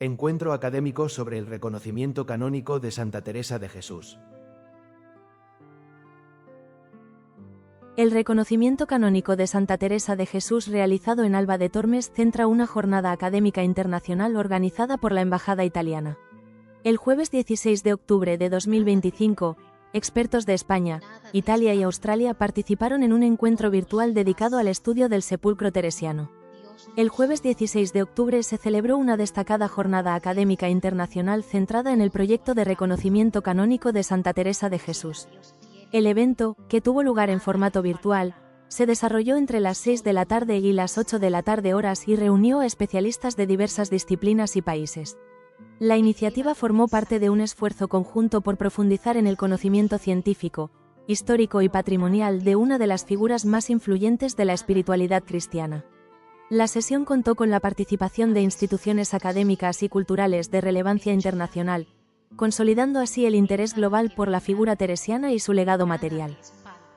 Encuentro académico sobre el reconocimiento canónico de Santa Teresa de Jesús. El reconocimiento canónico de Santa Teresa de Jesús realizado en Alba de Tormes centra una jornada académica internacional organizada por la Embajada Italiana. El jueves 16 de octubre de 2025, expertos de España, Italia y Australia participaron en un encuentro virtual dedicado al estudio del sepulcro teresiano. El jueves 16 de octubre se celebró una destacada jornada académica internacional centrada en el proyecto de reconocimiento canónico de Santa Teresa de Jesús. El evento, que tuvo lugar en formato virtual, se desarrolló entre las 6 de la tarde y las 8 de la tarde horas y reunió a especialistas de diversas disciplinas y países. La iniciativa formó parte de un esfuerzo conjunto por profundizar en el conocimiento científico, histórico y patrimonial de una de las figuras más influyentes de la espiritualidad cristiana. La sesión contó con la participación de instituciones académicas y culturales de relevancia internacional, consolidando así el interés global por la figura teresiana y su legado material.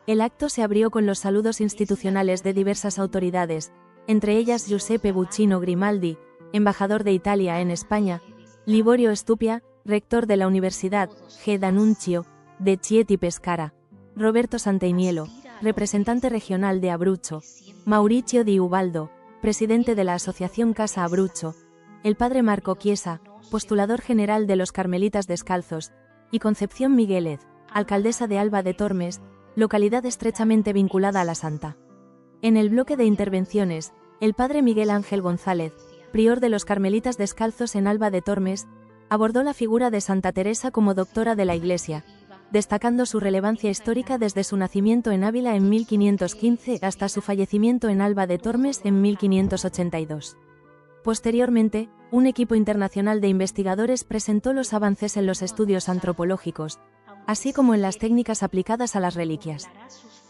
El acto se abrió con los saludos institucionales de diversas autoridades, entre ellas Giuseppe Buccino Grimaldi, embajador de Italia en España, Liborio Stupia, rector de la Universidad G. D'Annunzio, de Chieti Pescara, Roberto Santeiniello, representante regional de Abruzzo, Mauricio Di Ubaldo, presidente de la Asociación Casa Abruzzo, el padre Marco Chiesa, postulador general de los Carmelitas Descalzos, y Concepción Miguélez, alcaldesa de Alba de Tormes, localidad estrechamente vinculada a la santa. En el bloque de intervenciones, el padre Miguel Ángel González, prior de los Carmelitas Descalzos en Alba de Tormes, abordó la figura de Santa Teresa como doctora de la Iglesia, destacando su relevancia histórica desde su nacimiento en Ávila en 1515 hasta su fallecimiento en Alba de Tormes en 1582. Posteriormente, un equipo internacional de investigadores presentó los avances en los estudios antropológicos, así como en las técnicas aplicadas a las reliquias.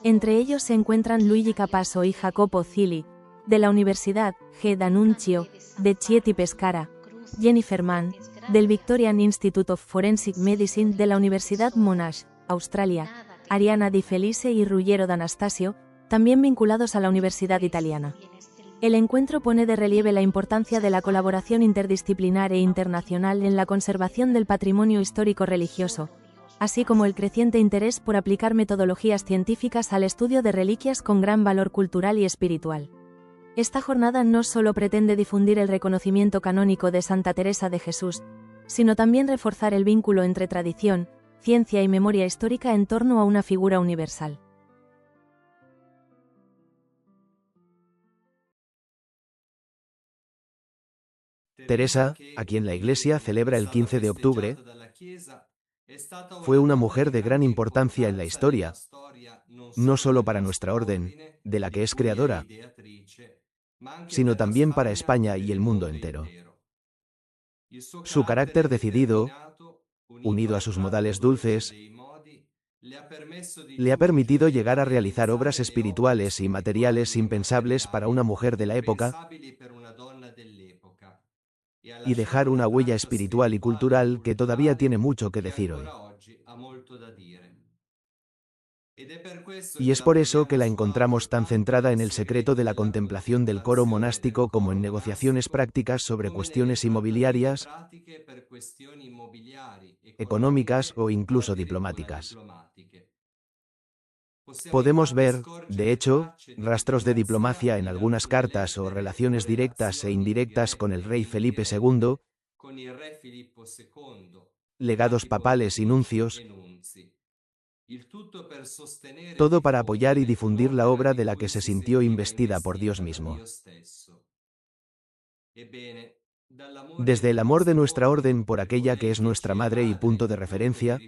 Entre ellos se encuentran Luigi Capasso y Jacopo Zilli, de la Universidad G. D'Annunzio, de Chieti Pescara, Jennifer Mann, del Victorian Institute of Forensic Medicine de la Universidad Monash, Australia, Ariana Di Felice y Ruggiero D'Anastasio, también vinculados a la Universidad Italiana. El encuentro pone de relieve la importancia de la colaboración interdisciplinar e internacional en la conservación del patrimonio histórico religioso, así como el creciente interés por aplicar metodologías científicas al estudio de reliquias con gran valor cultural y espiritual. Esta jornada no solo pretende difundir el reconocimiento canónico de Santa Teresa de Jesús, sino también reforzar el vínculo entre tradición, ciencia y memoria histórica en torno a una figura universal. Teresa, a quien la Iglesia celebra el 15 de octubre, fue una mujer de gran importancia en la historia, no solo para nuestra orden, de la que es creadora, sino también para España y el mundo entero. Su carácter decidido, unido a sus modales dulces, le ha permitido llegar a realizar obras espirituales y materiales impensables para una mujer de la época y dejar una huella espiritual y cultural que todavía tiene mucho que decir hoy. Y es por eso que la encontramos tan centrada en el secreto de la contemplación del coro monástico como en negociaciones prácticas sobre cuestiones inmobiliarias, económicas o incluso diplomáticas. Podemos ver, de hecho, rastros de diplomacia en algunas cartas o relaciones directas e indirectas con el rey Felipe II, legados papales y nuncios, todo para apoyar y difundir la obra de la que se sintió investida por Dios mismo. Desde el amor de nuestra orden por aquella que es nuestra madre y punto de referencia,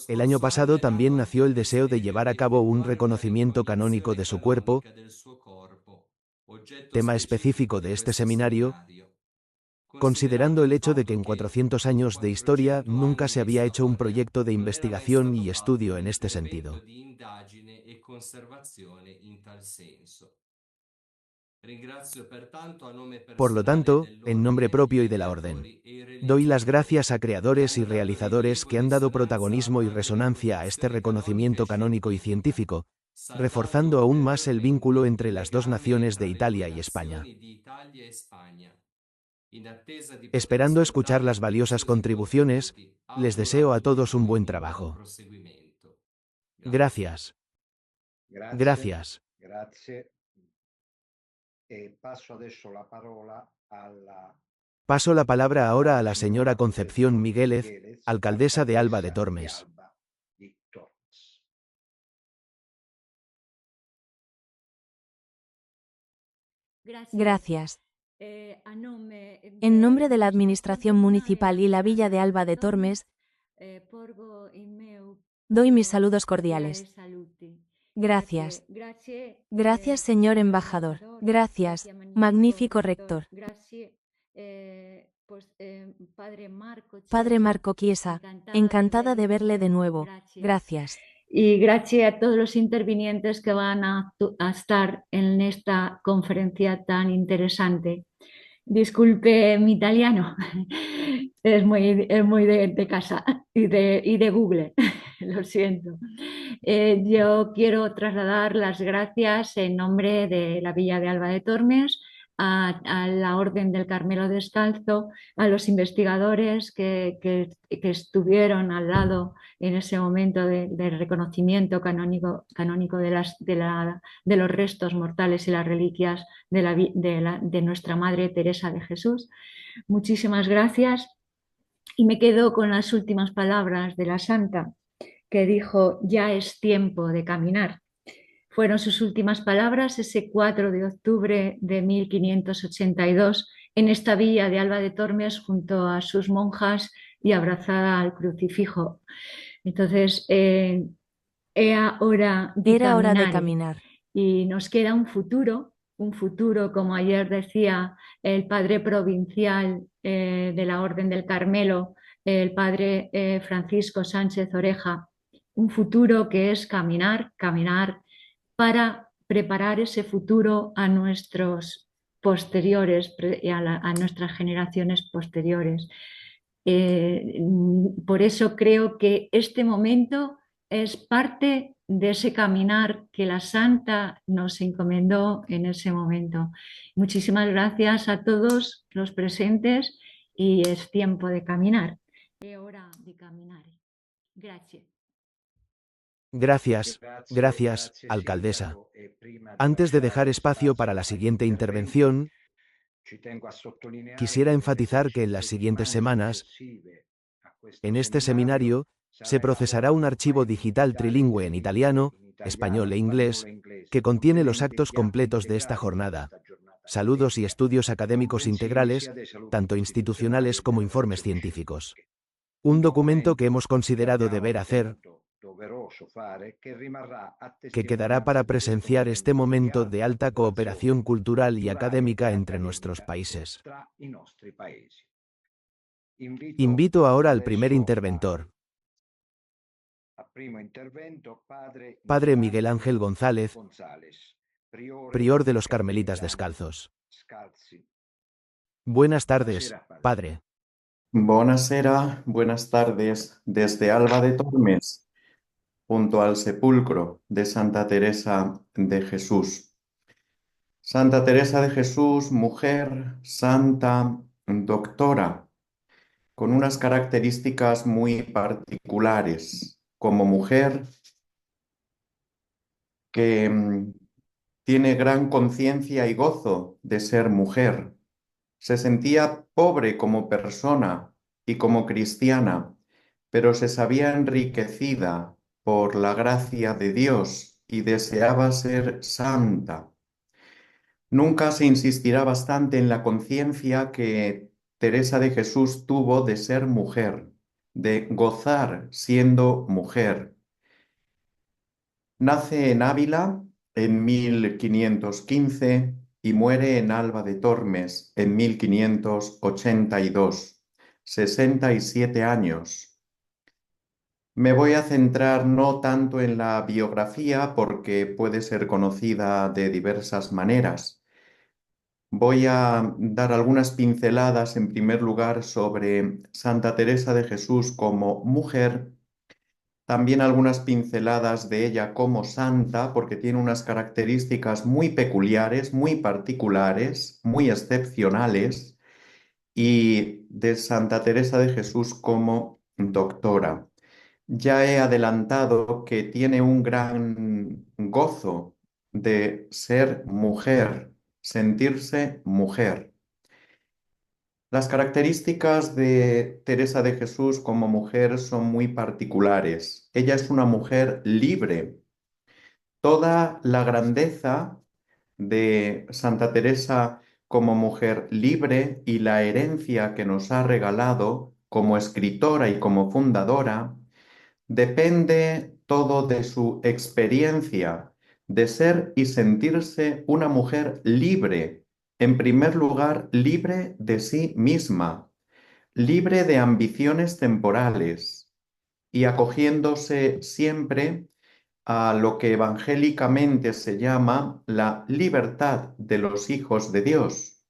el año pasado también nació el deseo de llevar a cabo un reconocimiento canónico de su cuerpo, tema específico de este seminario, considerando el hecho de que en 400 años de historia nunca se había hecho un proyecto de investigación y estudio en este sentido. Por lo tanto, en nombre propio y de la Orden, doy las gracias a creadores y realizadores que han dado protagonismo y resonancia a este reconocimiento canónico y científico, reforzando aún más el vínculo entre las dos naciones de Italia y España. Esperando escuchar las valiosas contribuciones, les deseo a todos un buen trabajo. Gracias. Gracias. Grazie. E passo adesso la parola alla Paso la palabra ahora a la señora Concepción Miguélez, alcaldesa de Alba de Tormes. di Tormes. Gracias. En nombre de la Administración Municipal y la Villa de Alba de Tormes, doy mis saludos cordiales. Gracias. Gracias, señor embajador. Gracias, magnífico rector. Padre Marco Chiesa, encantada de verle de nuevo. Gracias. Y gracias a todos los intervinientes que van a estar en esta conferencia tan interesante. Disculpe mi italiano, es muy de casa y de Google, lo siento. Yo quiero trasladar las gracias en nombre de la Villa de Alba de Tormes, a la Orden del Carmelo Descalzo, a los investigadores que estuvieron al lado en ese momento del reconocimiento canónico de los restos mortales y las reliquias de nuestra Madre Teresa de Jesús. Muchísimas gracias y me quedo con las últimas palabras de la Santa, que dijo: ya es tiempo de caminar. Fueron sus últimas palabras ese 4 de octubre de 1582 en esta villa de Alba de Tormes junto a sus monjas y abrazada al crucifijo. Entonces, era hora de caminar. Y nos queda un futuro, como ayer decía el padre provincial de la Orden del Carmelo, el padre Francisco Sánchez Oreja, un futuro que es caminar para preparar ese futuro a nuestros posteriores, a nuestras generaciones posteriores. Por eso creo que este momento es parte de ese caminar que la Santa nos encomendó en ese momento. Muchísimas gracias a todos los presentes y es tiempo de caminar. Es hora de caminar. Gracias. Gracias, alcaldesa. Antes de dejar espacio para la siguiente intervención, quisiera enfatizar que en las siguientes semanas, en este seminario, se procesará un archivo digital trilingüe en italiano, español e inglés, que contiene los actos completos de esta jornada, saludos y estudios académicos integrales, tanto institucionales como informes científicos. Un documento que hemos considerado deber hacer, que quedará para presenciar este momento de alta cooperación cultural y académica entre nuestros países. Invito ahora al primer interventor, Padre Miguel Ángel González, prior de los Carmelitas Descalzos. Buenas tardes, Padre. Buonasera, buenas tardes, desde Alba de Tormes, junto al sepulcro de Santa Teresa de Jesús. Santa Teresa de Jesús, mujer, santa, doctora, con unas características muy particulares. Como mujer que tiene gran conciencia y gozo de ser mujer. Se sentía pobre como persona y como cristiana, pero se sabía enriquecida por la gracia de Dios y deseaba ser santa. Nunca se insistirá bastante en la conciencia que Teresa de Jesús tuvo de ser mujer, de gozar siendo mujer. Nace en Ávila en 1515 y muere en Alba de Tormes en 1582, 67 años. Me voy a centrar no tanto en la biografía porque puede ser conocida de diversas maneras. Voy a dar algunas pinceladas en primer lugar sobre Santa Teresa de Jesús como mujer, también algunas pinceladas de ella como santa, porque tiene unas características muy peculiares, muy particulares, muy excepcionales, y de Santa Teresa de Jesús como doctora. Ya he adelantado que tiene un gran gozo de ser mujer, sentirse mujer. Las características de Teresa de Jesús como mujer son muy particulares. Ella es una mujer libre. Toda la grandeza de Santa Teresa como mujer libre y la herencia que nos ha regalado como escritora y como fundadora depende todo de su experiencia de ser y sentirse una mujer libre, en primer lugar, libre de sí misma, libre de ambiciones temporales y acogiéndose siempre a lo que evangélicamente se llama la libertad de los hijos de Dios.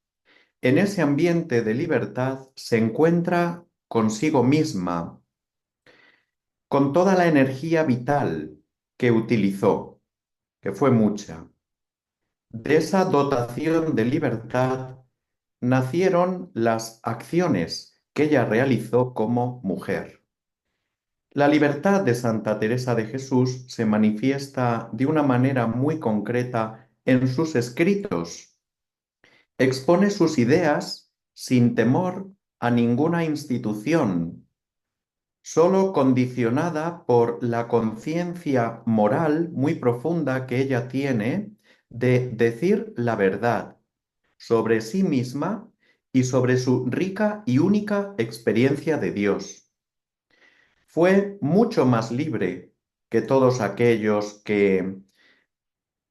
En ese ambiente de libertad se encuentra consigo misma, con toda la energía vital que utilizó, que fue mucha. De esa dotación de libertad nacieron las acciones que ella realizó como mujer. La libertad de Santa Teresa de Jesús se manifiesta de una manera muy concreta en sus escritos. Expone sus ideas sin temor a ninguna institución, solo condicionada por la conciencia moral muy profunda que ella tiene de decir la verdad sobre sí misma y sobre su rica y única experiencia de Dios. Fue mucho más libre que todos aquellos que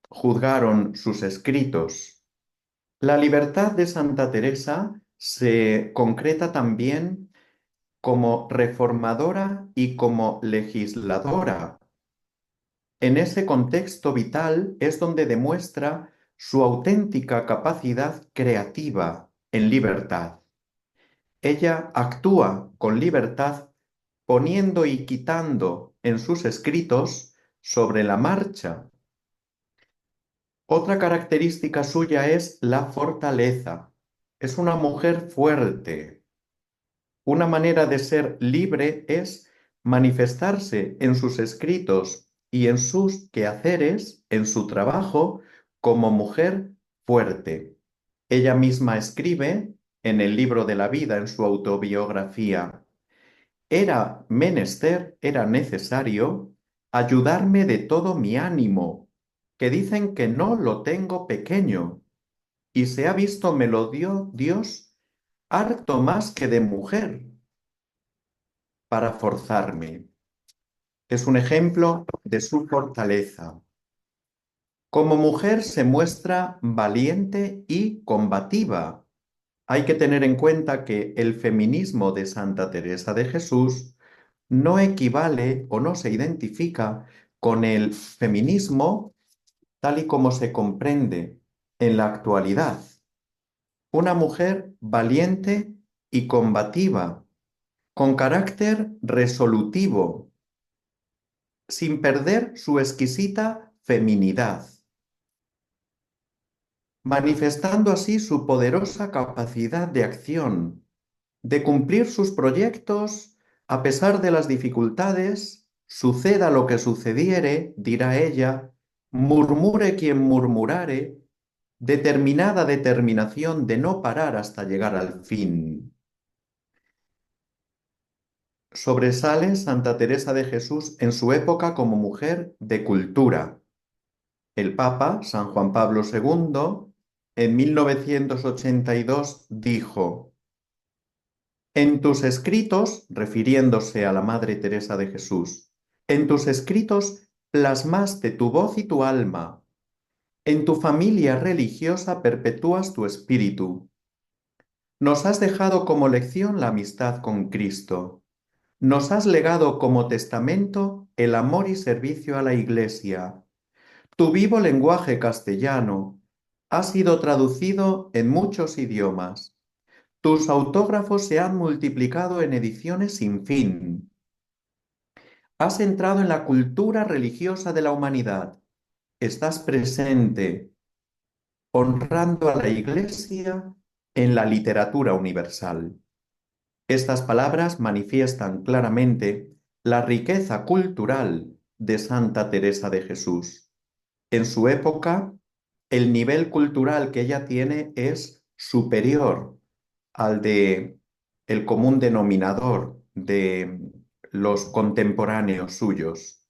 juzgaron sus escritos. La libertad de Santa Teresa se concreta también como reformadora y como legisladora. En ese contexto vital es donde demuestra su auténtica capacidad creativa en libertad. Ella actúa con libertad poniendo y quitando en sus escritos sobre la marcha. Otra característica suya es la fortaleza. Es una mujer fuerte. Una manera de ser libre es manifestarse en sus escritos y en sus quehaceres, en su trabajo, como mujer fuerte. Ella misma escribe en el libro de la vida, en su autobiografía: era menester, era necesario ayudarme de todo mi ánimo, que dicen que no lo tengo pequeño, y se ha visto me lo dio Dios harto más que de mujer para forzarme. Es un ejemplo de su fortaleza. Como mujer se muestra valiente y combativa. Hay que tener en cuenta que el feminismo de Santa Teresa de Jesús no equivale o no se identifica con el feminismo tal y como se comprende en la actualidad. Una mujer valiente y combativa, con carácter resolutivo, sin perder su exquisita feminidad, manifestando así su poderosa capacidad de acción, de cumplir sus proyectos a pesar de las dificultades, suceda lo que sucediere, dirá ella, murmure quien murmurare, determinada determinación de no parar hasta llegar al fin. Sobresale Santa Teresa de Jesús en su época como mujer de cultura. El Papa, San Juan Pablo II, en 1982 dijo: en tus escritos, refiriéndose a la Madre Teresa de Jesús, en tus escritos plasmaste tu voz y tu alma. En tu familia religiosa perpetúas tu espíritu. Nos has dejado como lección la amistad con Cristo. Nos has legado como testamento el amor y servicio a la Iglesia. Tu vivo lenguaje castellano ha sido traducido en muchos idiomas. Tus autógrafos se han multiplicado en ediciones sin fin. Has entrado en la cultura religiosa de la humanidad. Estás presente, honrando a la Iglesia en la literatura universal. Estas palabras manifiestan claramente la riqueza cultural de Santa Teresa de Jesús. En su época, el nivel cultural que ella tiene es superior al de el común denominador de los contemporáneos suyos.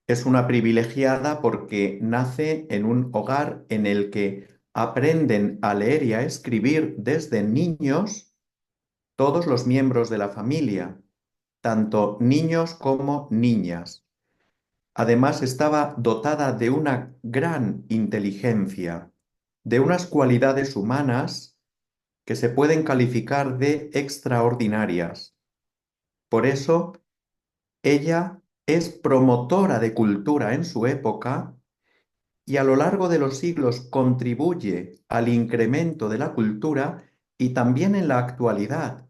Es una privilegiada porque nace en un hogar en el que aprenden a leer y a escribir desde niños todos los miembros de la familia, tanto niños como niñas. Además, estaba dotada de una gran inteligencia, de unas cualidades humanas que se pueden calificar de extraordinarias. Por eso, ella es promotora de cultura en su época y a lo largo de los siglos contribuye al incremento de la cultura y también en la actualidad,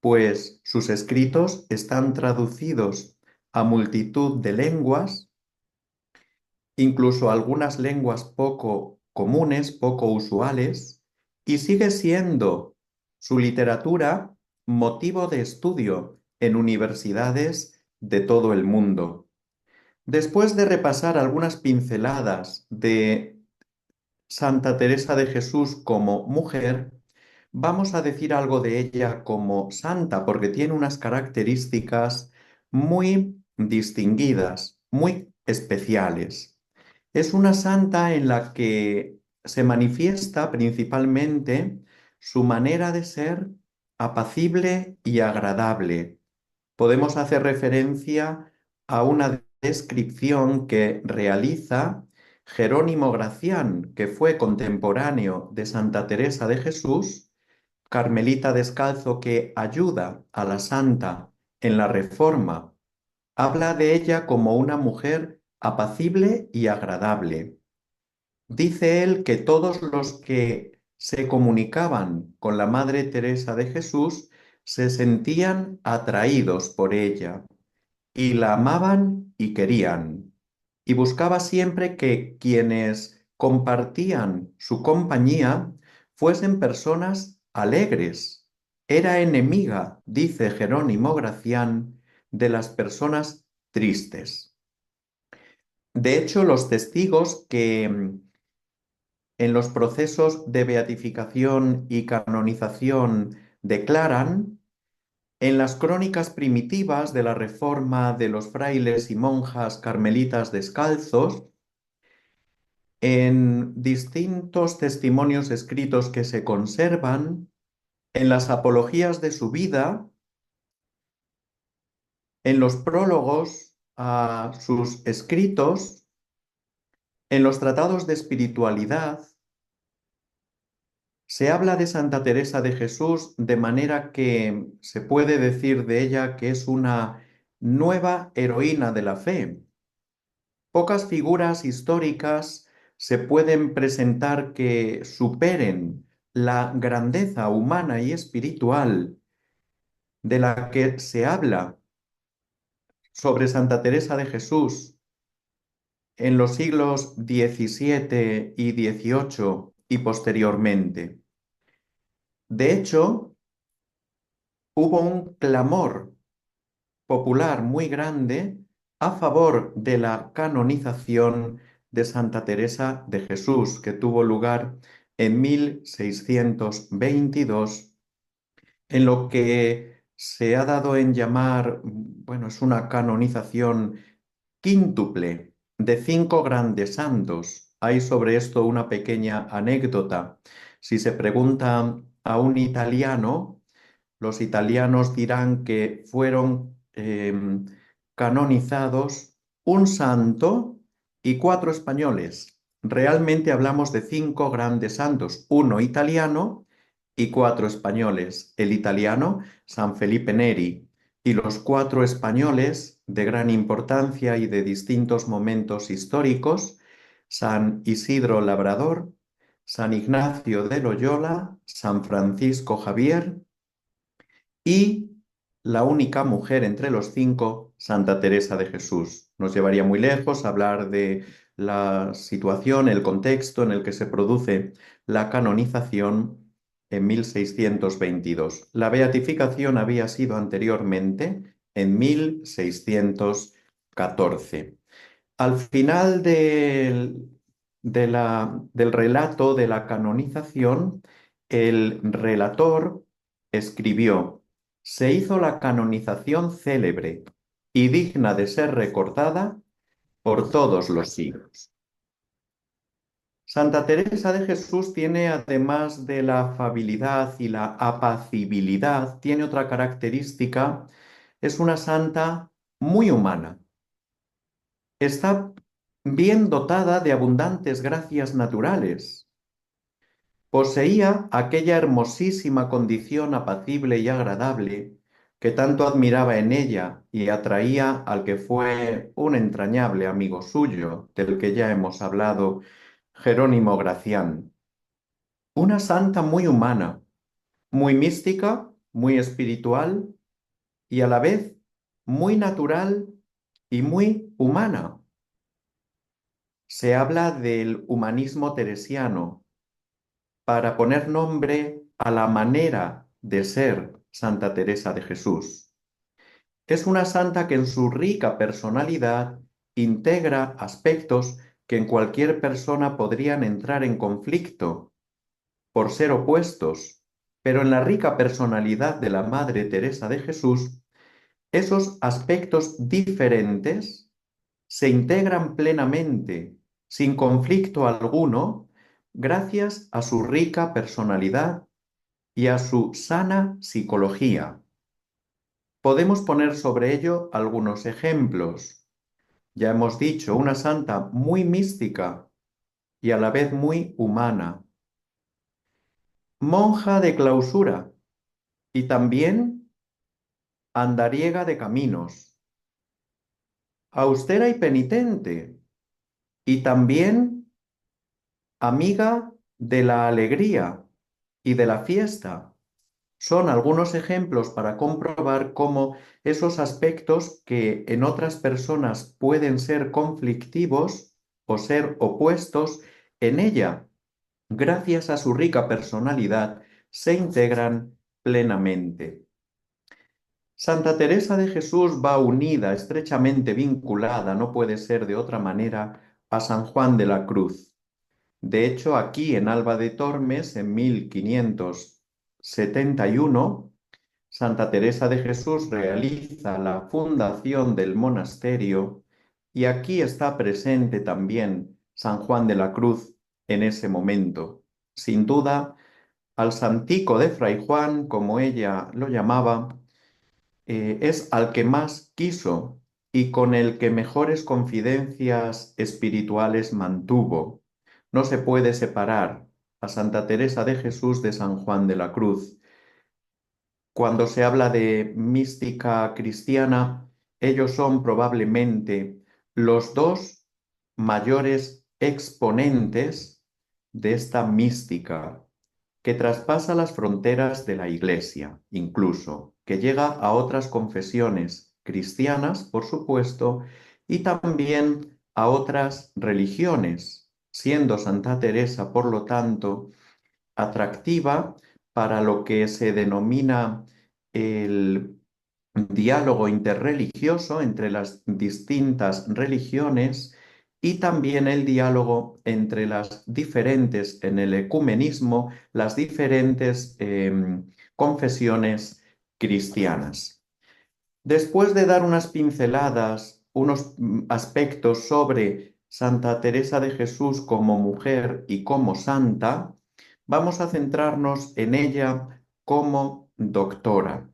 pues sus escritos están traducidos a multitud de lenguas, incluso algunas lenguas poco comunes, poco usuales, y sigue siendo su literatura motivo de estudio en universidades de todo el mundo. Después de repasar algunas pinceladas de Santa Teresa de Jesús como mujer, vamos a decir algo de ella como santa, porque tiene unas características muy distinguidas, muy especiales. Es una santa en la que se manifiesta principalmente su manera de ser apacible y agradable. Podemos hacer referencia a una descripción que realiza Jerónimo Gracián, que fue contemporáneo de Santa Teresa de Jesús, carmelita descalzo que ayuda a la santa en la reforma. Habla de ella como una mujer apacible y agradable. Dice él que todos los que se comunicaban con la Madre Teresa de Jesús se sentían atraídos por ella y la amaban y querían, y buscaba siempre que quienes compartían su compañía fuesen personas alegres. Era enemiga, dice Jerónimo Gracián, de las personas tristes. De hecho, los testigos que en los procesos de beatificación y canonización declaran, en las crónicas primitivas de la reforma de los frailes y monjas carmelitas descalzos, en distintos testimonios escritos que se conservan, en las apologías de su vida, en los prólogos a sus escritos, en los tratados de espiritualidad, se habla de Santa Teresa de Jesús de manera que se puede decir de ella que es una nueva heroína de la fe. Pocas figuras históricas se pueden presentar que superen la grandeza humana y espiritual de la que se habla sobre Santa Teresa de Jesús en los siglos XVII y XVIII y posteriormente. De hecho, hubo un clamor popular muy grande a favor de la canonización de Santa Teresa de Jesús, que tuvo lugar en 1622, en lo que se ha dado en llamar, bueno, es una canonización quíntuple de 5 grandes santos. Hay sobre esto una pequeña anécdota. Si se pregunta a un italiano, los italianos dirán que fueron canonizados un santo y 4 españoles. Realmente hablamos de 5 grandes santos, uno italiano y 4 españoles. El italiano, San Felipe Neri, y los 4 españoles de gran importancia y de distintos momentos históricos, San Isidro Labrador, San Ignacio de Loyola, San Francisco Javier y la única mujer entre los 5, Santa Teresa de Jesús. Nos llevaría muy lejos hablar de la situación, el contexto en el que se produce la canonización en 1622. La beatificación había sido anteriormente en 1614. Al final del relato de la canonización, el relator escribió: se hizo la canonización célebre y digna de ser recordada por todos los siglos. Santa Teresa de Jesús tiene, además de la afabilidad y la apacibilidad, tiene otra característica: es una santa muy humana. Está bien dotada de abundantes gracias naturales. Poseía aquella hermosísima condición apacible y agradable que tanto admiraba en ella y atraía al que fue un entrañable amigo suyo, del que ya hemos hablado, Jerónimo Gracián. Una santa muy humana, muy mística, muy espiritual y a la vez muy natural y muy humana. Se habla del humanismo teresiano para poner nombre a la manera de ser Santa Teresa de Jesús. Es una santa que en su rica personalidad integra aspectos que en cualquier persona podrían entrar en conflicto por ser opuestos, pero en la rica personalidad de la Madre Teresa de Jesús, esos aspectos diferentes se integran plenamente, sin conflicto alguno, gracias a su rica personalidad y a su sana psicología. Podemos poner sobre ello algunos ejemplos. Ya hemos dicho, una santa muy mística y a la vez muy humana. Monja de clausura y también andariega de caminos. Austera y penitente y también amiga de la alegría y de la fiesta. Son algunos ejemplos para comprobar cómo esos aspectos que en otras personas pueden ser conflictivos o ser opuestos, en ella, gracias a su rica personalidad, se integran plenamente. Santa Teresa de Jesús va unida, estrechamente vinculada, no puede ser de otra manera, a San Juan de la Cruz. De hecho, aquí en Alba de Tormes, en 1571, Santa Teresa de Jesús realiza la fundación del monasterio y aquí está presente también San Juan de la Cruz en ese momento. Sin duda, al Santico de Fray Juan, como ella lo llamaba, es al que más quiso y con el que mejores confidencias espirituales mantuvo. No se puede separar a Santa Teresa de Jesús de San Juan de la Cruz. Cuando se habla de mística cristiana, ellos son probablemente los dos mayores exponentes de esta mística que traspasa las fronteras de la Iglesia, incluso, que llega a otras confesiones cristianas, por supuesto, y también a otras religiones, siendo Santa Teresa, por lo tanto, atractiva para lo que se denomina el diálogo interreligioso entre las distintas religiones y también el diálogo entre las diferentes, en el ecumenismo, las diferentes confesiones cristianas. Después de dar unas pinceladas, unos aspectos sobre Santa Teresa de Jesús como mujer y como santa, vamos a centrarnos en ella como doctora.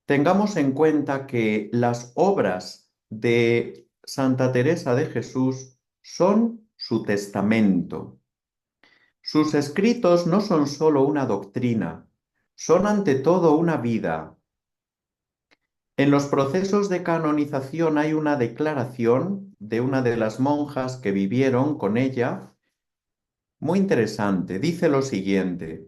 Tengamos en cuenta que las obras de Santa Teresa de Jesús son su testamento. Sus escritos no son solo una doctrina, son ante todo una vida. En los procesos de canonización hay una declaración de una de las monjas que vivieron con ella, muy interesante. Dice lo siguiente: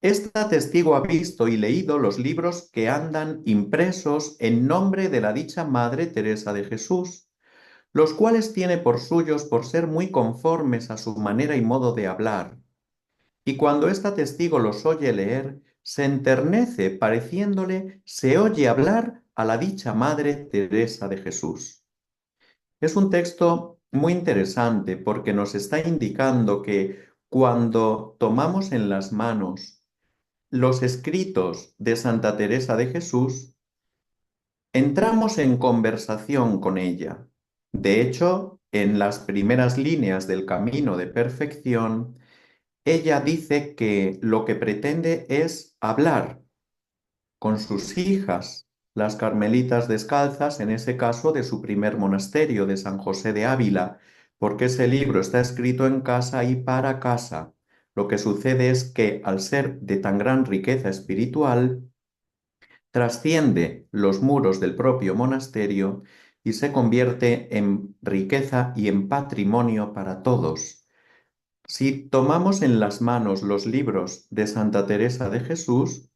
esta testigo ha visto y leído los libros que andan impresos en nombre de la dicha Madre Teresa de Jesús, los cuales tiene por suyos por ser muy conformes a su manera y modo de hablar. y cuando esta testigo los oye leer, se enternece, pareciéndole se oye hablar a la dicha Madre Teresa de Jesús. Es un texto muy interesante porque nos está indicando que cuando tomamos en las manos los escritos de Santa Teresa de Jesús, entramos en conversación con ella. De hecho, en las primeras líneas del Camino de Perfección, ella dice que lo que pretende es hablar con sus hijas, las carmelitas descalzas, en ese caso de su primer monasterio, de San José de Ávila, porque ese libro está escrito en casa y para casa. Lo que sucede es que, al ser de tan gran riqueza espiritual, trasciende los muros del propio monasterio y se convierte en riqueza y en patrimonio para todos. Si tomamos en las manos los libros de Santa Teresa de Jesús,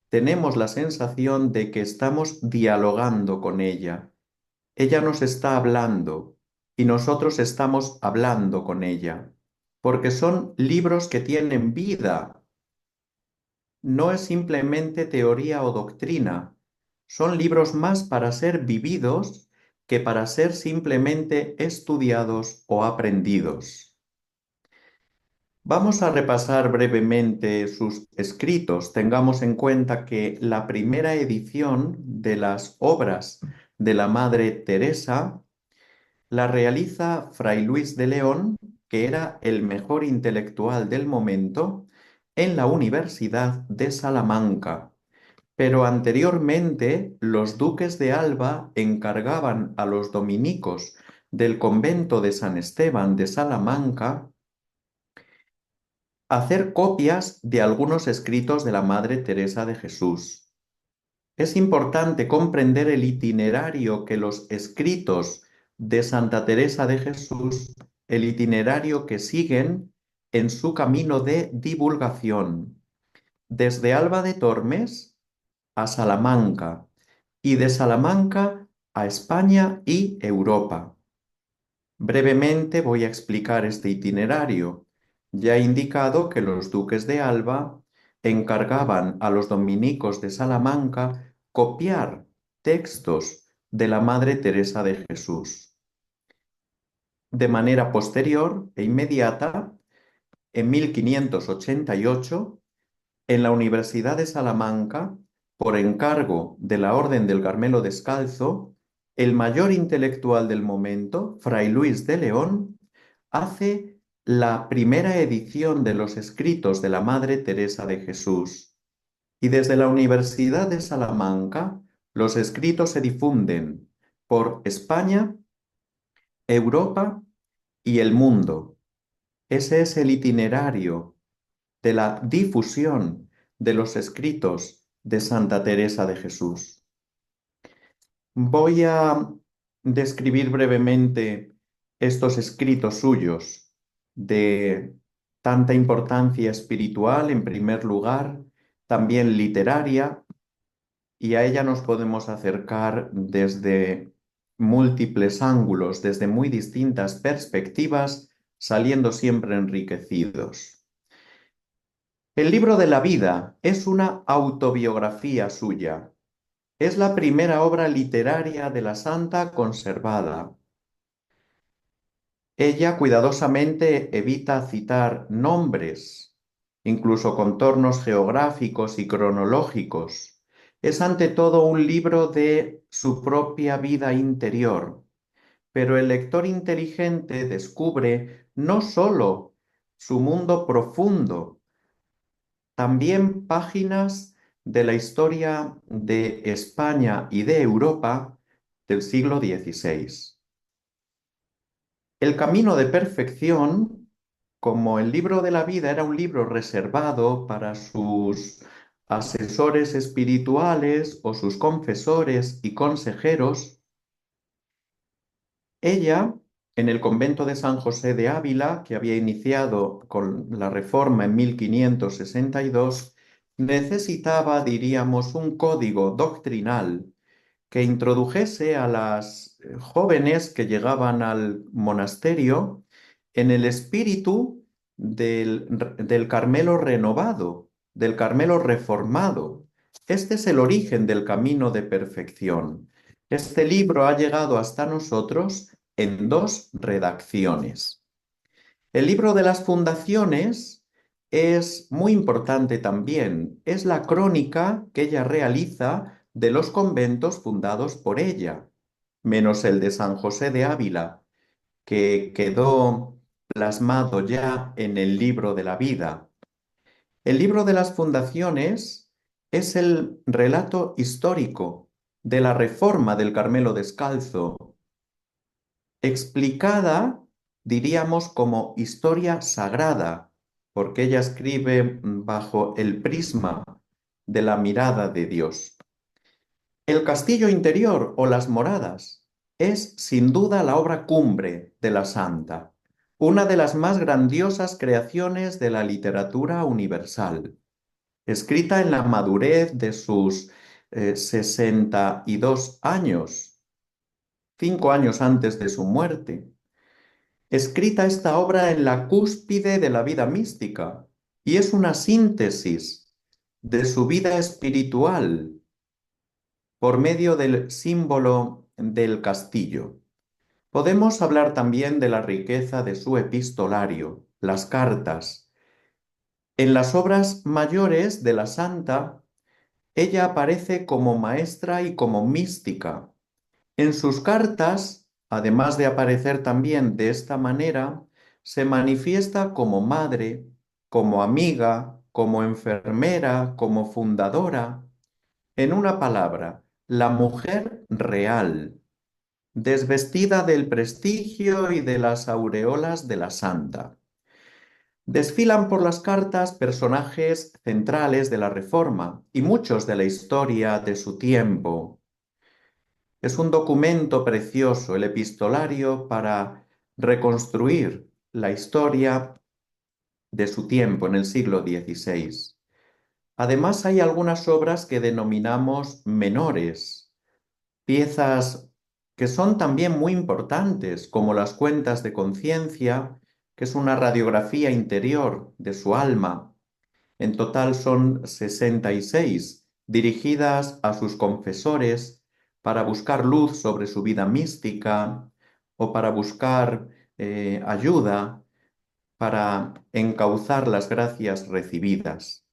tenemos la sensación de que estamos dialogando con ella. Ella nos está hablando y nosotros estamos hablando con ella, porque son libros que tienen vida. No es simplemente teoría o doctrina, son libros más para ser vividos que para ser simplemente estudiados o aprendidos. Vamos a repasar brevemente sus escritos. Tengamos en cuenta que la primera edición de las obras de la Madre Teresa la realiza Fray Luis de León, que era el mejor intelectual del momento, en la Universidad de Salamanca. Pero anteriormente los duques de Alba encargaban a los dominicos del convento de San Esteban de Salamanca hacer copias de algunos escritos de la Madre Teresa de Jesús. Es importante comprender el itinerario que los escritos de Santa Teresa de Jesús, el itinerario que siguen en su camino de divulgación, desde Alba de Tormes a Salamanca y de Salamanca a España y Europa. Brevemente voy a explicar este itinerario. Ya he indicado que los duques de Alba encargaban a los dominicos de Salamanca copiar textos de la Madre Teresa de Jesús. De manera posterior e inmediata, en 1588, en la Universidad de Salamanca, por encargo de la Orden del Carmelo Descalzo, el mayor intelectual del momento, Fray Luis de León, hace la primera edición de los escritos de la Madre Teresa de Jesús. Y desde la Universidad de Salamanca, los escritos se difunden por España, Europa y el mundo. Ese es el itinerario de la difusión de los escritos de Santa Teresa de Jesús. Voy a describir brevemente estos escritos suyos de tanta importancia espiritual, en primer lugar, también literaria, y a ella nos podemos acercar desde múltiples ángulos, desde muy distintas perspectivas, saliendo siempre enriquecidos. El libro de la vida es una autobiografía suya. Es la primera obra literaria de la santa conservada. Ella cuidadosamente evita citar nombres, incluso contornos geográficos y cronológicos. Es ante todo un libro de su propia vida interior, pero el lector inteligente descubre no sólo su mundo profundo, también páginas de la historia de España y de Europa del siglo XVI. El Camino de Perfección, como el libro de la vida era un libro reservado para sus asesores espirituales o sus confesores y consejeros, ella, en el convento de San José de Ávila, que había iniciado con la reforma en 1562, necesitaba, diríamos, un código doctrinal que introdujese a las jóvenes que llegaban al monasterio en el espíritu del Carmelo renovado, del Carmelo reformado. Este es el origen del camino de perfección. Este libro ha llegado hasta nosotros en dos redacciones. El libro de las fundaciones es muy importante también. Es la crónica que ella realiza de los conventos fundados por ella, menos el de San José de Ávila, que quedó plasmado ya en el libro de la vida. El libro de las fundaciones es el relato histórico de la reforma del Carmelo Descalzo, explicada, diríamos, como historia sagrada, porque ella escribe bajo el prisma de la mirada de Dios. El castillo interior o las moradas es sin duda la obra cumbre de la santa, una de las más grandiosas creaciones de la literatura universal, escrita en la madurez de sus 62 años, 5 años antes de su muerte. Escrita esta obra en la cúspide de la vida mística y es una síntesis de su vida espiritual por medio del símbolo del castillo. Podemos hablar también de la riqueza de su epistolario, las cartas. En las obras mayores de la santa, ella aparece como maestra y como mística. En sus cartas, además de aparecer también de esta manera, se manifiesta como madre, como amiga, como enfermera, como fundadora. En una palabra, la mujer real, desvestida del prestigio y de las aureolas de la santa. Desfilan por las cartas personajes centrales de la Reforma y muchos de la historia de su tiempo. Es un documento precioso, el epistolario, para reconstruir la historia de su tiempo en el siglo XVI. Además, hay algunas obras que denominamos menores, piezas que son también muy importantes, como las cuentas de conciencia, que es una radiografía interior de su alma. En total son 66, dirigidas a sus confesores para buscar luz sobre su vida mística o para buscar ayuda para encauzar las gracias recibidas.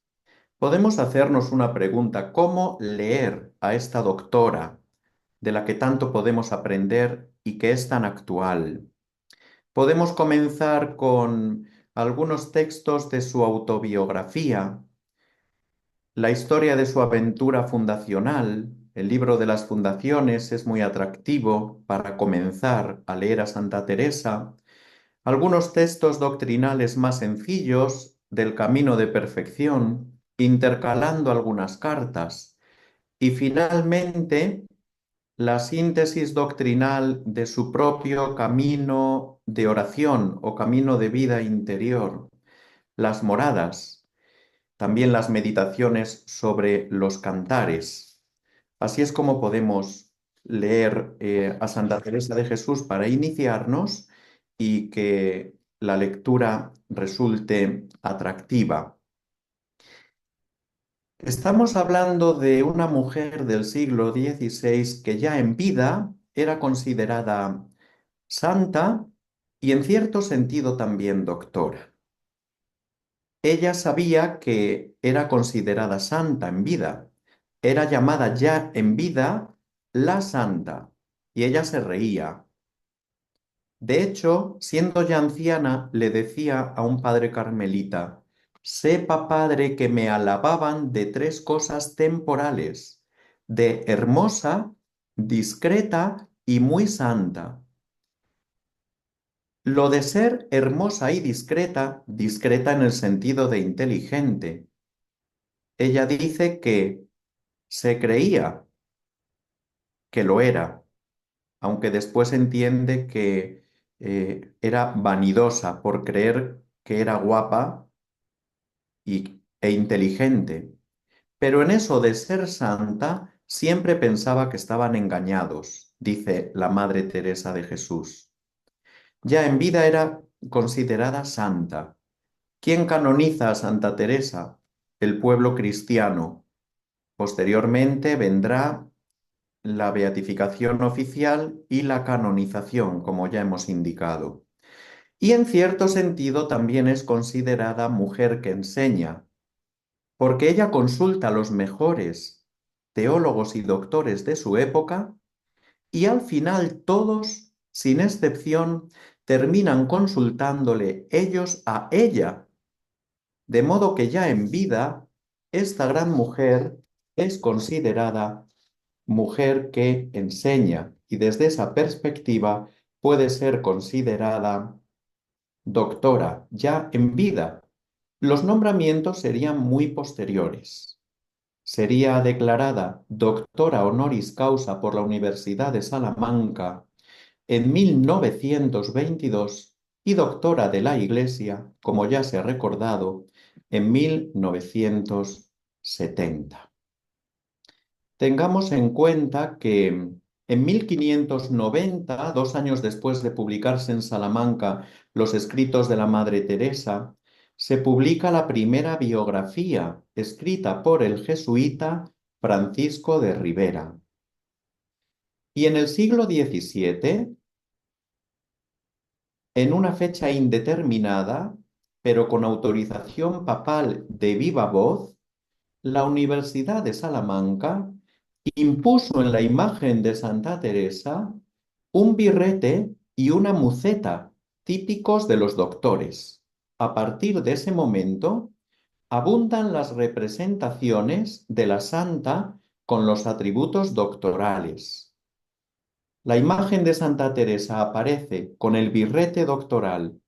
Podemos hacernos una pregunta: ¿cómo leer a esta doctora de la que tanto podemos aprender y que es tan actual? Podemos comenzar con algunos textos de su autobiografía, la historia de su aventura fundacional. El libro de las fundaciones es muy atractivo para comenzar a leer a Santa Teresa. Algunos textos doctrinales más sencillos del camino de perfección, intercalando algunas cartas. Y finalmente, la síntesis doctrinal de su propio camino de oración o camino de vida interior, las moradas, también las meditaciones sobre los cantares. Así es como podemos leer a Santa Teresa de Jesús para iniciarnos y que la lectura resulte atractiva. Estamos hablando de una mujer del siglo XVI que ya en vida era considerada santa y en cierto sentido también doctora. Ella sabía que era considerada santa en vida, era llamada ya en vida la santa, y ella se reía. De hecho, siendo ya anciana, le decía a un padre carmelita: sepa, padre, que me alababan de 3 cosas temporales, de hermosa, discreta y muy santa. Lo de ser hermosa y discreta, discreta en el sentido de inteligente. Ella dice que se creía que lo era, aunque después entiende que era vanidosa por creer que era guapa e inteligente. Pero en eso de ser santa, siempre pensaba que estaban engañados, dice la Madre Teresa de Jesús. Ya en vida era considerada santa, ¿Quién canoniza a Santa Teresa? El pueblo cristiano. Posteriormente vendrá la beatificación oficial y la canonización, como ya hemos indicado. Y en cierto sentido también es considerada mujer que enseña, porque ella consulta a los mejores teólogos y doctores de su época y al final todos, sin excepción, terminan consultándole ellos a ella, de modo que ya en vida esta gran mujer es considerada mujer que enseña y desde esa perspectiva puede ser considerada doctora ya en vida. Los nombramientos serían muy posteriores. Sería declarada doctora honoris causa por la Universidad de Salamanca en 1922 y doctora de la Iglesia, como ya se ha recordado, en 1970. Tengamos en cuenta que en 1590, 2 años después de publicarse en Salamanca los escritos de la Madre Teresa, se publica la primera biografía escrita por el jesuita Francisco de Ribera. Y en el siglo XVII, en una fecha indeterminada, pero con autorización papal de viva voz, la Universidad de Salamanca impuso en la imagen de Santa Teresa un birrete y una muceta típicos de los doctores. A partir de ese momento, abundan las representaciones de la santa con los atributos doctorales. La imagen de Santa Teresa aparece con el birrete doctoral,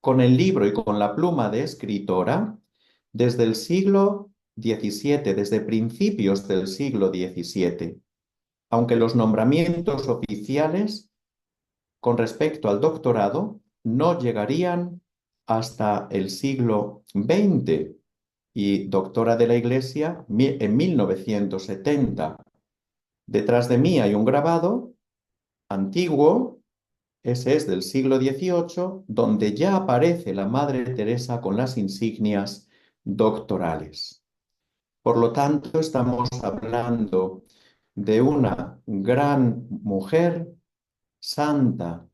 con el libro y con la pluma de escritora desde el siglo XVII, desde principios del siglo XVII, aunque los nombramientos oficiales con respecto al doctorado no llegarían hasta el siglo XX y doctora de la Iglesia en 1970. Detrás de mí hay un grabado antiguo, ese es del siglo XVIII, donde ya aparece la Madre Teresa con las insignias doctorales. Por lo tanto, estamos hablando de una gran mujer, santa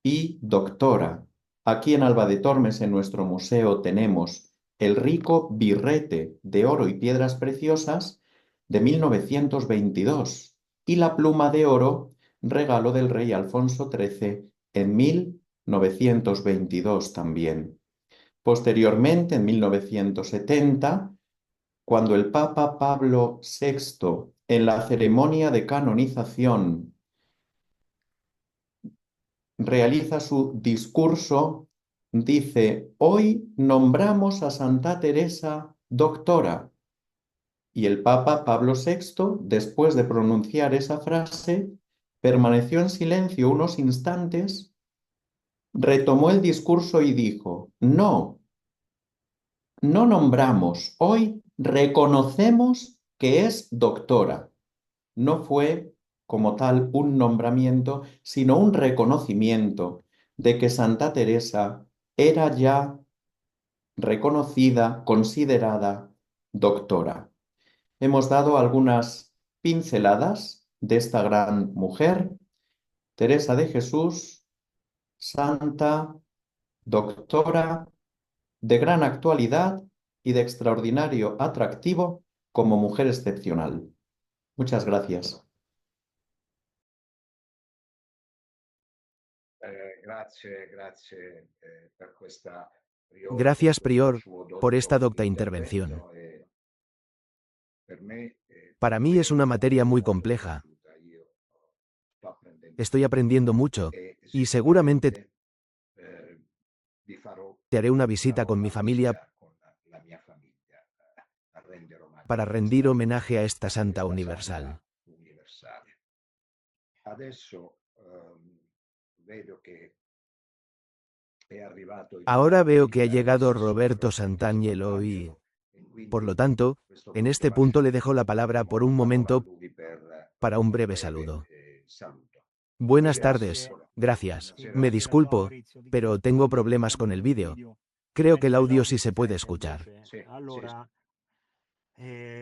y doctora. Aquí en Alba de Tormes, en nuestro museo, tenemos el rico birrete de oro y piedras preciosas de 1922 y la pluma de oro, regalo del rey Alfonso XIII, en 1922 también. Posteriormente, en 1970, cuando el Papa Pablo VI, en la ceremonia de canonización, realiza su discurso, dice: hoy nombramos a Santa Teresa doctora. Y el Papa Pablo VI, después de pronunciar esa frase, permaneció en silencio unos instantes, retomó el discurso y dijo: no, no nombramos, hoy reconocemos que es doctora. No fue como tal un nombramiento, sino un reconocimiento de que Santa Teresa era ya reconocida, considerada doctora. Hemos dado algunas pinceladas de esta gran mujer, Teresa de Jesús, santa, doctora, de gran actualidad y de extraordinario atractivo como mujer excepcional. Muchas gracias. Gracias, prior, por esta docta intervención. Para mí es una materia muy compleja. Estoy aprendiendo mucho y seguramente te haré una visita con mi familia para rendir homenaje a esta santa universal. Ahora veo que ha llegado Roberto Sant'Agnelo y, por lo tanto, en este punto le dejo la palabra por un momento para un breve saludo. Buenas tardes, gracias. Me disculpo, pero tengo problemas con el vídeo. Creo que el audio sí se puede escuchar. Sì, sì,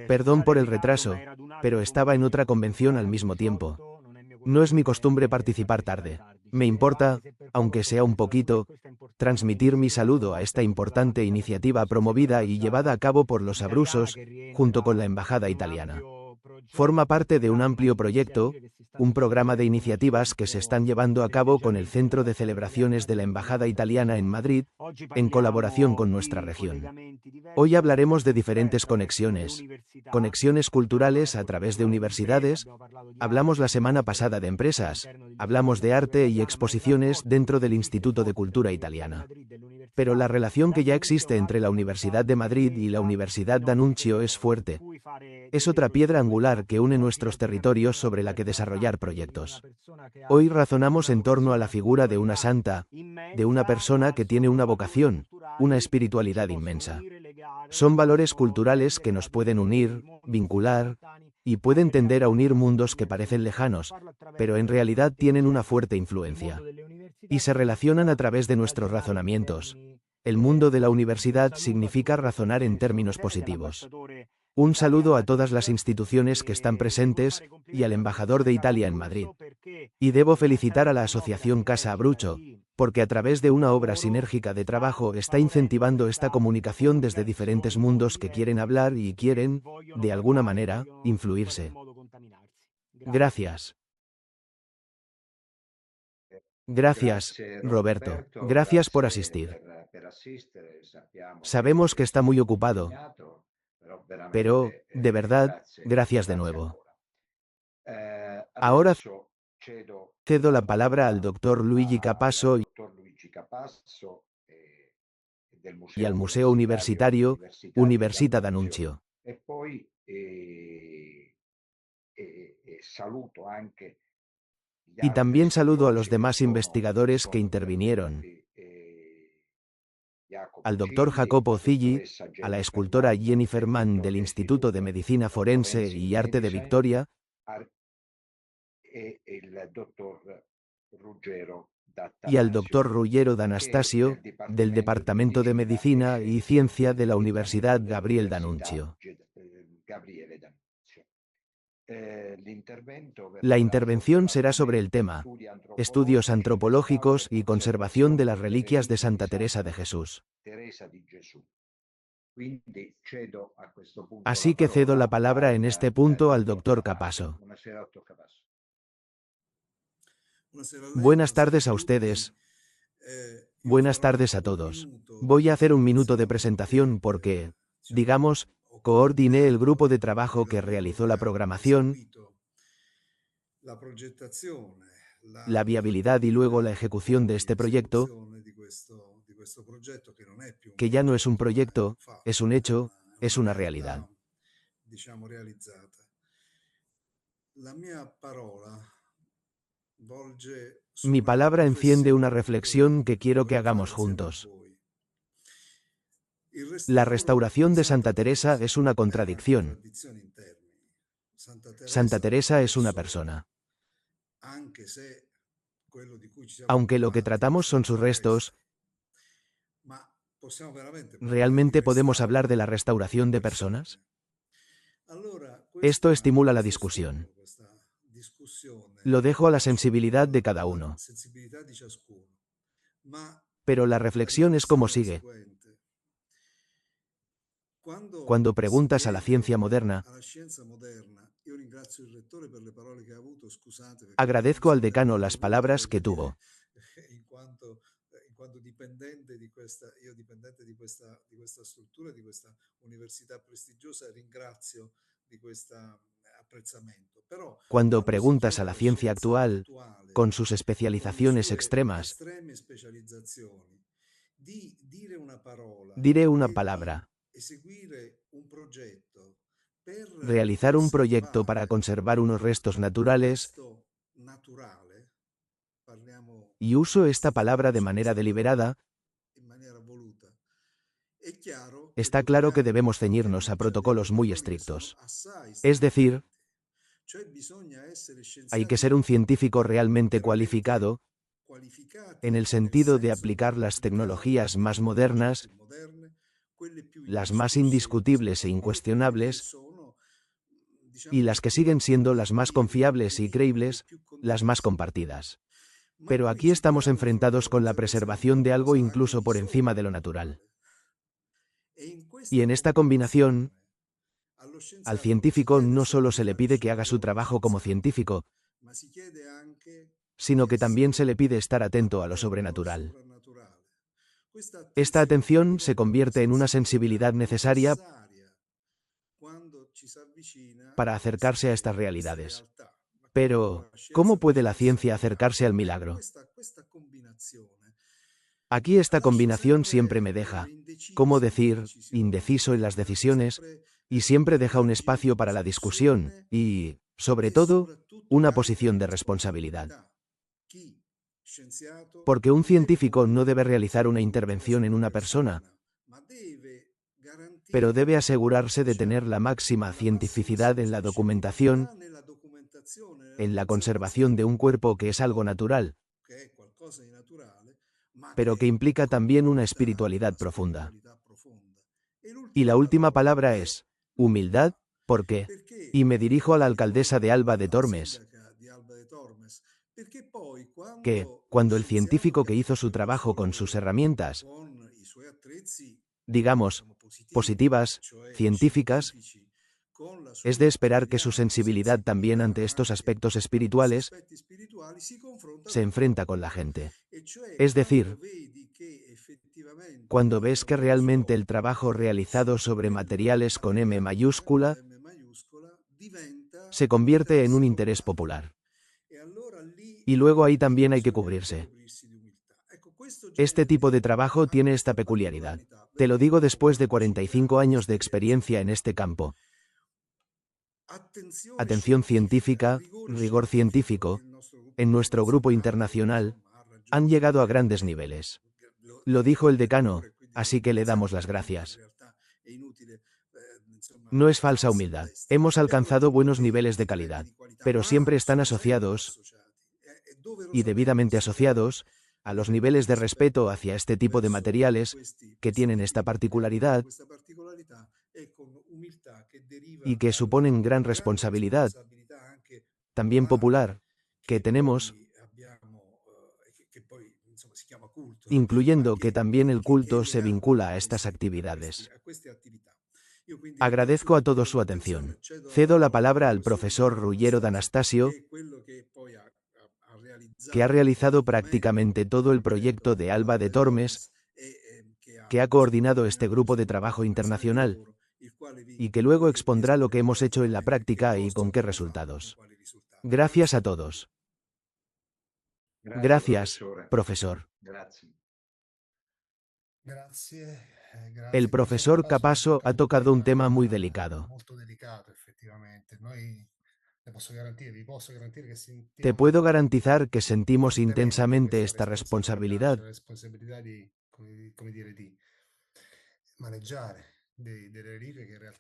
Perdón por el retraso, pero estaba en otra convención al mismo tiempo. No es mi costumbre participar tarde. Me importa, aunque sea un poquito, transmitir mi saludo a esta importante iniciativa promovida y llevada a cabo por los Abruzos, junto con la Embajada italiana. Forma parte de un amplio proyecto, un programa de iniciativas que se están llevando a cabo con el Centro de Celebraciones de la Embajada italiana en Madrid, en colaboración con nuestra región. Hoy hablaremos de diferentes conexiones culturales a través de universidades, hablamos la semana pasada de empresas, hablamos de arte y exposiciones dentro del Instituto de Cultura Italiana. Pero la relación que ya existe entre la Universidad de Madrid y la Universidad d'Annunzio es fuerte. Es otra piedra angular que une nuestros territorios sobre la que desarrollar proyectos. Hoy razonamos en torno a la figura de una santa, de una persona que tiene una vocación, una espiritualidad inmensa. Son valores culturales que nos pueden unir, vincular, y pueden tender a unir mundos que parecen lejanos, pero en realidad tienen una fuerte influencia. Y se relacionan a través de nuestros razonamientos. El mundo de la universidad significa razonar en términos positivos. Un saludo a todas las instituciones que están presentes y al embajador de Italia en Madrid. Y debo felicitar a la Asociación Casa Abruzzo, porque a través de una obra sinérgica de trabajo está incentivando esta comunicación desde diferentes mundos que quieren hablar y quieren, de alguna manera, influirse. Gracias. Gracias, Roberto. Gracias por asistir. Sabemos que está muy ocupado, pero, de verdad, gracias de nuevo. Ahora cedo la palabra al Dr. Luigi Capasso y al Museo Universitario Università d'Annunzio. Y también saludo a los demás investigadores que intervinieron, al Dr. Jacopo Zilli, a la escultora Jennifer Mann del Instituto de Medicina Forense y Arte de Victoria, y al Dr. Ruggero D'Anastasio, del Departamento de Medicina y Ciencia de la Universidad Gabriel D'Annunzio. La intervención será sobre el tema Estudios antropológicos y conservación de las reliquias de Santa Teresa de Jesús. Así que cedo la palabra en este punto al Dr. Capasso. Buenas tardes a ustedes. Buenas tardes a todos. Voy a hacer un minuto de presentación porque, digamos, coordiné el grupo de trabajo que realizó la programación, la viabilidad y luego la ejecución de este proyecto, que ya no es un proyecto, es un hecho, es una realidad. Mi palabra enciende una reflexión que quiero que hagamos juntos. La restauración de Santa Teresa es una contradicción. Santa Teresa es una persona. Aunque lo que tratamos son sus restos, ¿realmente podemos hablar de la restauración de personas? Esto estimula la discusión. Lo dejo a la sensibilidad de cada uno. Pero la reflexión es como sigue. Cuando preguntas a la ciencia moderna, agradezco al decano las palabras que tuvo. Cuando preguntas a la ciencia actual, con sus especializaciones extremas, diré una palabra. Realizar un proyecto para conservar unos restos naturales, y uso esta palabra de manera deliberada, está claro que debemos ceñirnos a protocolos muy estrictos. Es decir, hay que ser un científico realmente cualificado, en el sentido de aplicar las tecnologías más modernas, las más indiscutibles e incuestionables, y las que siguen siendo las más confiables y creíbles, las más compartidas. Pero aquí estamos enfrentados con la preservación de algo incluso por encima de lo natural. Y en esta combinación, al científico no solo se le pide que haga su trabajo como científico, sino que también se le pide estar atento a lo sobrenatural. Esta atención se convierte en una sensibilidad necesaria para acercarse a estas realidades. Pero, ¿cómo puede la ciencia acercarse al milagro? Aquí esta combinación siempre me deja, ¿cómo decir?, indeciso en las decisiones, y siempre deja un espacio para la discusión, y, sobre todo, una posición de responsabilidad. Porque un científico no debe realizar una intervención en una persona, pero debe asegurarse de tener la máxima cientificidad en la documentación, en la conservación de un cuerpo que es algo natural, pero que implica también una espiritualidad profunda. Y la última palabra es humildad, porque, y me dirijo a la alcaldesa de Alba de Tormes, que, cuando el científico que hizo su trabajo con sus herramientas, digamos, positivas, científicas, es de esperar que su sensibilidad también ante estos aspectos espirituales se enfrenta con la gente. Es decir, cuando ves que realmente el trabajo realizado sobre materiales con M mayúscula se convierte en un interés popular. Y luego ahí también hay que cubrirse. Este tipo de trabajo tiene esta peculiaridad. Te lo digo después de 45 años de experiencia en este campo. Atención científica, rigor científico, en nuestro grupo internacional, han llegado a grandes niveles. Lo dijo el decano, así que le damos las gracias. No es falsa humildad. Hemos alcanzado buenos niveles de calidad, pero siempre están asociados, y debidamente asociados, a los niveles de respeto hacia este tipo de materiales, que tienen esta particularidad, y que suponen gran responsabilidad, también popular, que tenemos, incluyendo que también el culto se vincula a estas actividades. Agradezco a todos su atención. Cedo la palabra al profesor Ruggiero D'Anastasio, que ha realizado prácticamente todo el proyecto de Alba de Tormes, que ha coordinado este grupo de trabajo internacional, y que luego expondrá lo que hemos hecho en la práctica y con qué resultados. Gracias a todos. Gracias, profesor. El profesor Capasso ha tocado un tema muy delicado. Te puedo garantizar que sentimos intensamente esta responsabilidad,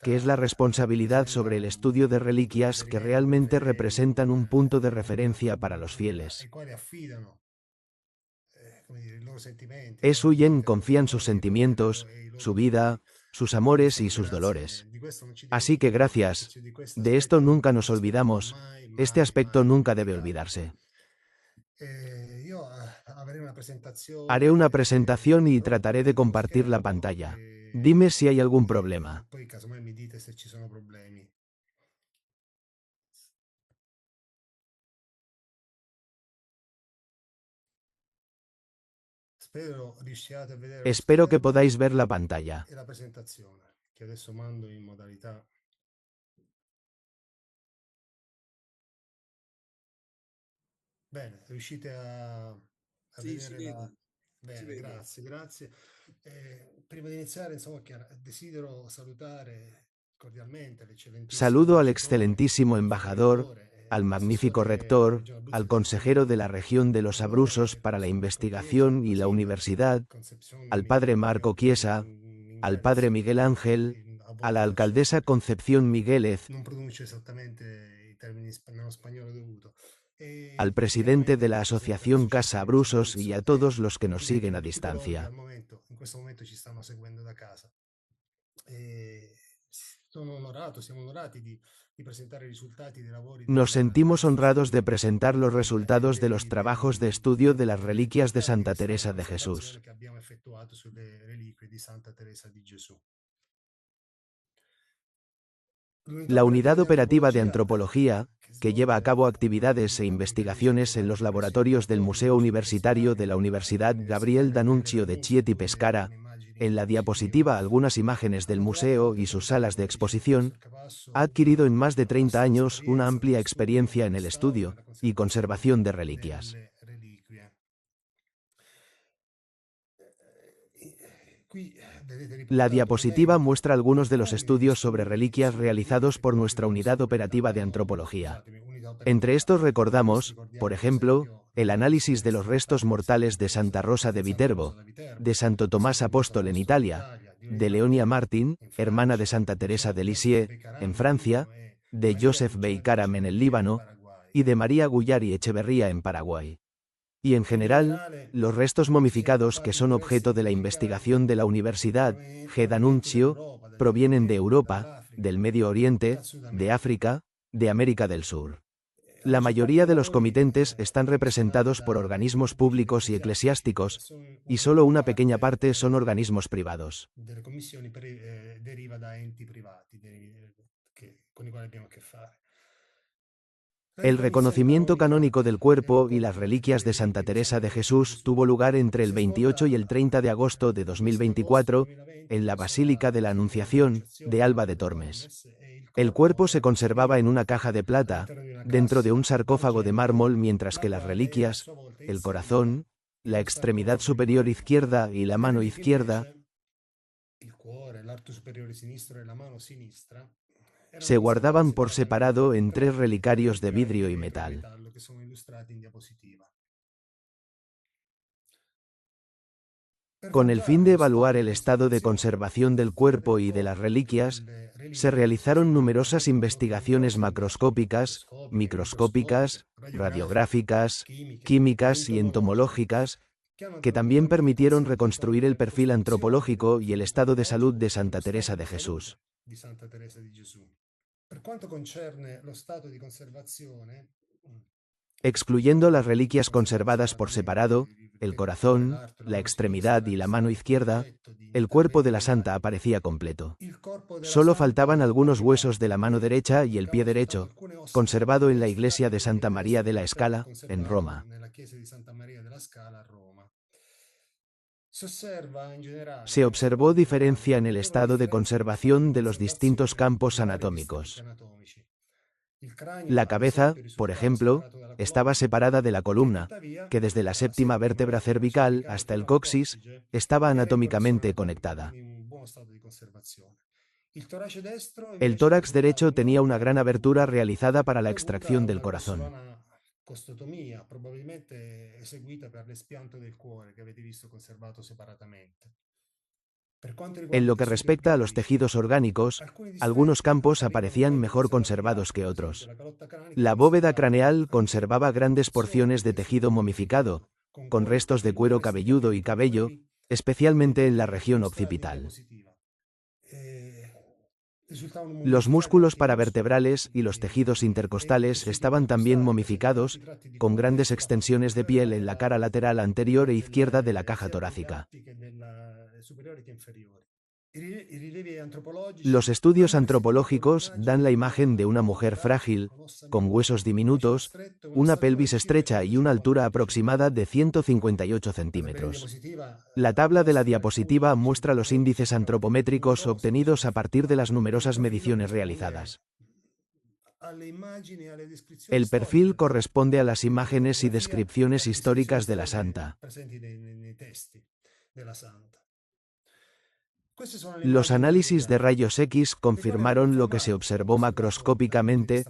que es la responsabilidad sobre el estudio de reliquias que realmente representan un punto de referencia para los fieles. Huyen confían sus sentimientos, su vida, sus amores y sus dolores. Así que gracias. De esto nunca nos olvidamos. Este aspecto nunca debe olvidarse. Haré una presentación y trataré de compartir la pantalla. Dime si hay algún problema. Espero que podáis ver la pantalla. Sì, si vede, si vede. Grazie. Prima di iniziare, insomma, desidero salutare cordialmente l'excellentissimo Saludo al vicerrector, excelentísimo embajador, al magnífico rector, al consejero de la región de los Abruzos para la investigación y la universidad, al padre Marco Chiesa, al padre Miguel Ángel, a la alcaldesa Concepción Miguélez, non pronuncio esattamente i termini nello spagnolo dovuto. al presidente de la Asociación Casa Abrusos y a todos los que nos siguen a distancia. In questo momento ci stanno seguendo da casa. Siamo onorati di presentare i risultati dei lavori. Nos sentimos honrados de presentar los resultados de los trabajos de estudio de las reliquias de Santa Teresa de Jesús. Che abbiamo effettuato sulle reliquie di Santa Teresa di Gesù. La Unidad Operativa de Antropología, que lleva a cabo actividades e investigaciones en los laboratorios del Museo Universitario de la Universidad Gabriel D'Annunzio de Chieti Pescara, en la diapositiva algunas imágenes del museo y sus salas de exposición, ha adquirido en más de 30 años una amplia experiencia en el estudio y conservación de reliquias. La diapositiva muestra algunos de los estudios sobre reliquias realizados por nuestra Unidad Operativa de Antropología. Entre estos recordamos, por ejemplo, el análisis de los restos mortales de Santa Rosa de Viterbo, de Santo Tomás Apóstol en Italia, de Leonia Martin, hermana de Santa Teresa de Lisieux, en Francia, de Joseph Beikaram en el Líbano, y de María Guyari Echeverría en Paraguay. Y en general, los restos momificados que son objeto de la investigación de la Universidad G. D'Annunzio provienen de Europa, del Medio Oriente, de África, de América del Sur. La mayoría de los comitentes están representados por organismos públicos y eclesiásticos, y solo una pequeña parte son organismos privados. El reconocimiento canónico del cuerpo y las reliquias de Santa Teresa de Jesús tuvo lugar entre el 28 y el 30 de agosto de 2024 en la Basílica de la Anunciación de Alba de Tormes. El cuerpo se conservaba en una caja de plata, dentro de un sarcófago de mármol, mientras que las reliquias, el corazón, la extremidad superior izquierda y la mano izquierda, se guardaban por separado en 3 relicarios de vidrio y metal. Con el fin de evaluar el estado de conservación del cuerpo y de las reliquias, se realizaron numerosas investigaciones macroscópicas, microscópicas, radiográficas, químicas y entomológicas, que también permitieron reconstruir el perfil antropológico y el estado de salud de Santa Teresa de Jesús. Excluyendo las reliquias conservadas por separado, el corazón, la extremidad y la mano izquierda, el cuerpo de la santa aparecía completo. Solo faltaban algunos huesos de la mano derecha y el pie derecho, conservado en la iglesia de Santa María de la Scala, en Roma. Se observó diferencia en el estado de conservación de los distintos campos anatómicos. La cabeza, por ejemplo, estaba separada de la columna, que desde la séptima vértebra cervical hasta el coxis estaba anatómicamente conectada. El tórax derecho tenía una gran abertura realizada para la extracción del corazón. En lo que respecta a los tejidos orgánicos, algunos campos aparecían mejor conservados que otros. La bóveda craneal conservaba grandes porciones de tejido momificado, con restos de cuero cabelludo y cabello, especialmente en la región occipital. Los músculos paravertebrales y los tejidos intercostales estaban también momificados, con grandes extensiones de piel en la cara lateral anterior e izquierda de la caja torácica. Los estudios antropológicos dan la imagen de una mujer frágil, con huesos diminutos, una pelvis estrecha y una altura aproximada de 158 centímetros. La tabla de la diapositiva muestra los índices antropométricos obtenidos a partir de las numerosas mediciones realizadas. El perfil corresponde a las imágenes y descripciones históricas de la santa. Los análisis de rayos X confirmaron lo que se observó macroscópicamente.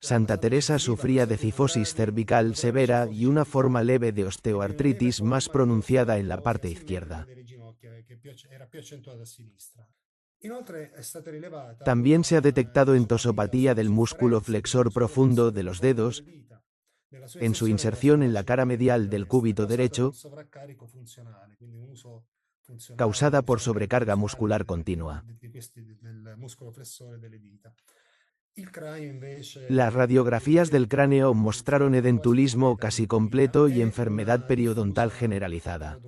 Santa Teresa sufría de cifosis cervical severa y una forma leve de osteoartritis más pronunciada en la parte izquierda. Inoltre è stata rilevata También se ha detectado una entosopatía del músculo flexor profundo de los dedos en su inserción en la cara medial del cúbito derecho, causada por sobrecarga muscular continua. Las radiografías del cráneo mostraron edentulismo casi completo y enfermedad periodontal generalizada.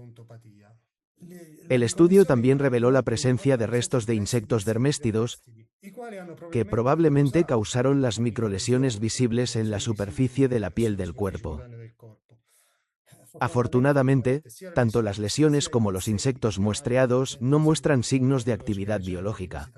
El estudio también reveló la presencia de restos de insectos derméstidos, que probablemente causaron las microlesiones visibles en la superficie de la piel del cuerpo. Afortunadamente, tanto las lesiones como los insectos muestreados no muestran signos de actividad biológica.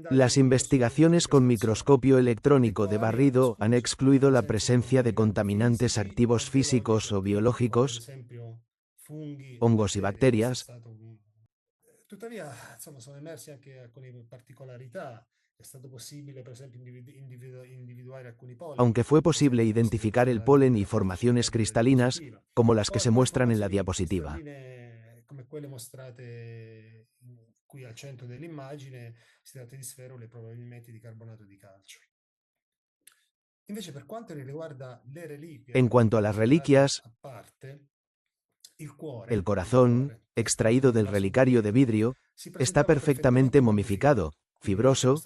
Las investigaciones con microscopio electrónico de barrido han excluido la presencia de contaminantes activos físicos o biológicos, hongos y bacterias. Tuttavia, insomma, sono emersi anche alcune particolarità. È stato possibile, per esempio, individuare alcuni pollen. Aunque fue posible identificar el polen y formaciones cristalinas, como las que se muestran en la diapositiva. Come quelle mostrate qui al centro dell'immagine, si tratta di sferole probabilmente di carbonato di calcio. Invece, per quanto riguarda le reliquie, En cuanto a las reliquias, el corazón, extraído del relicario de vidrio, está perfectamente momificado, fibroso,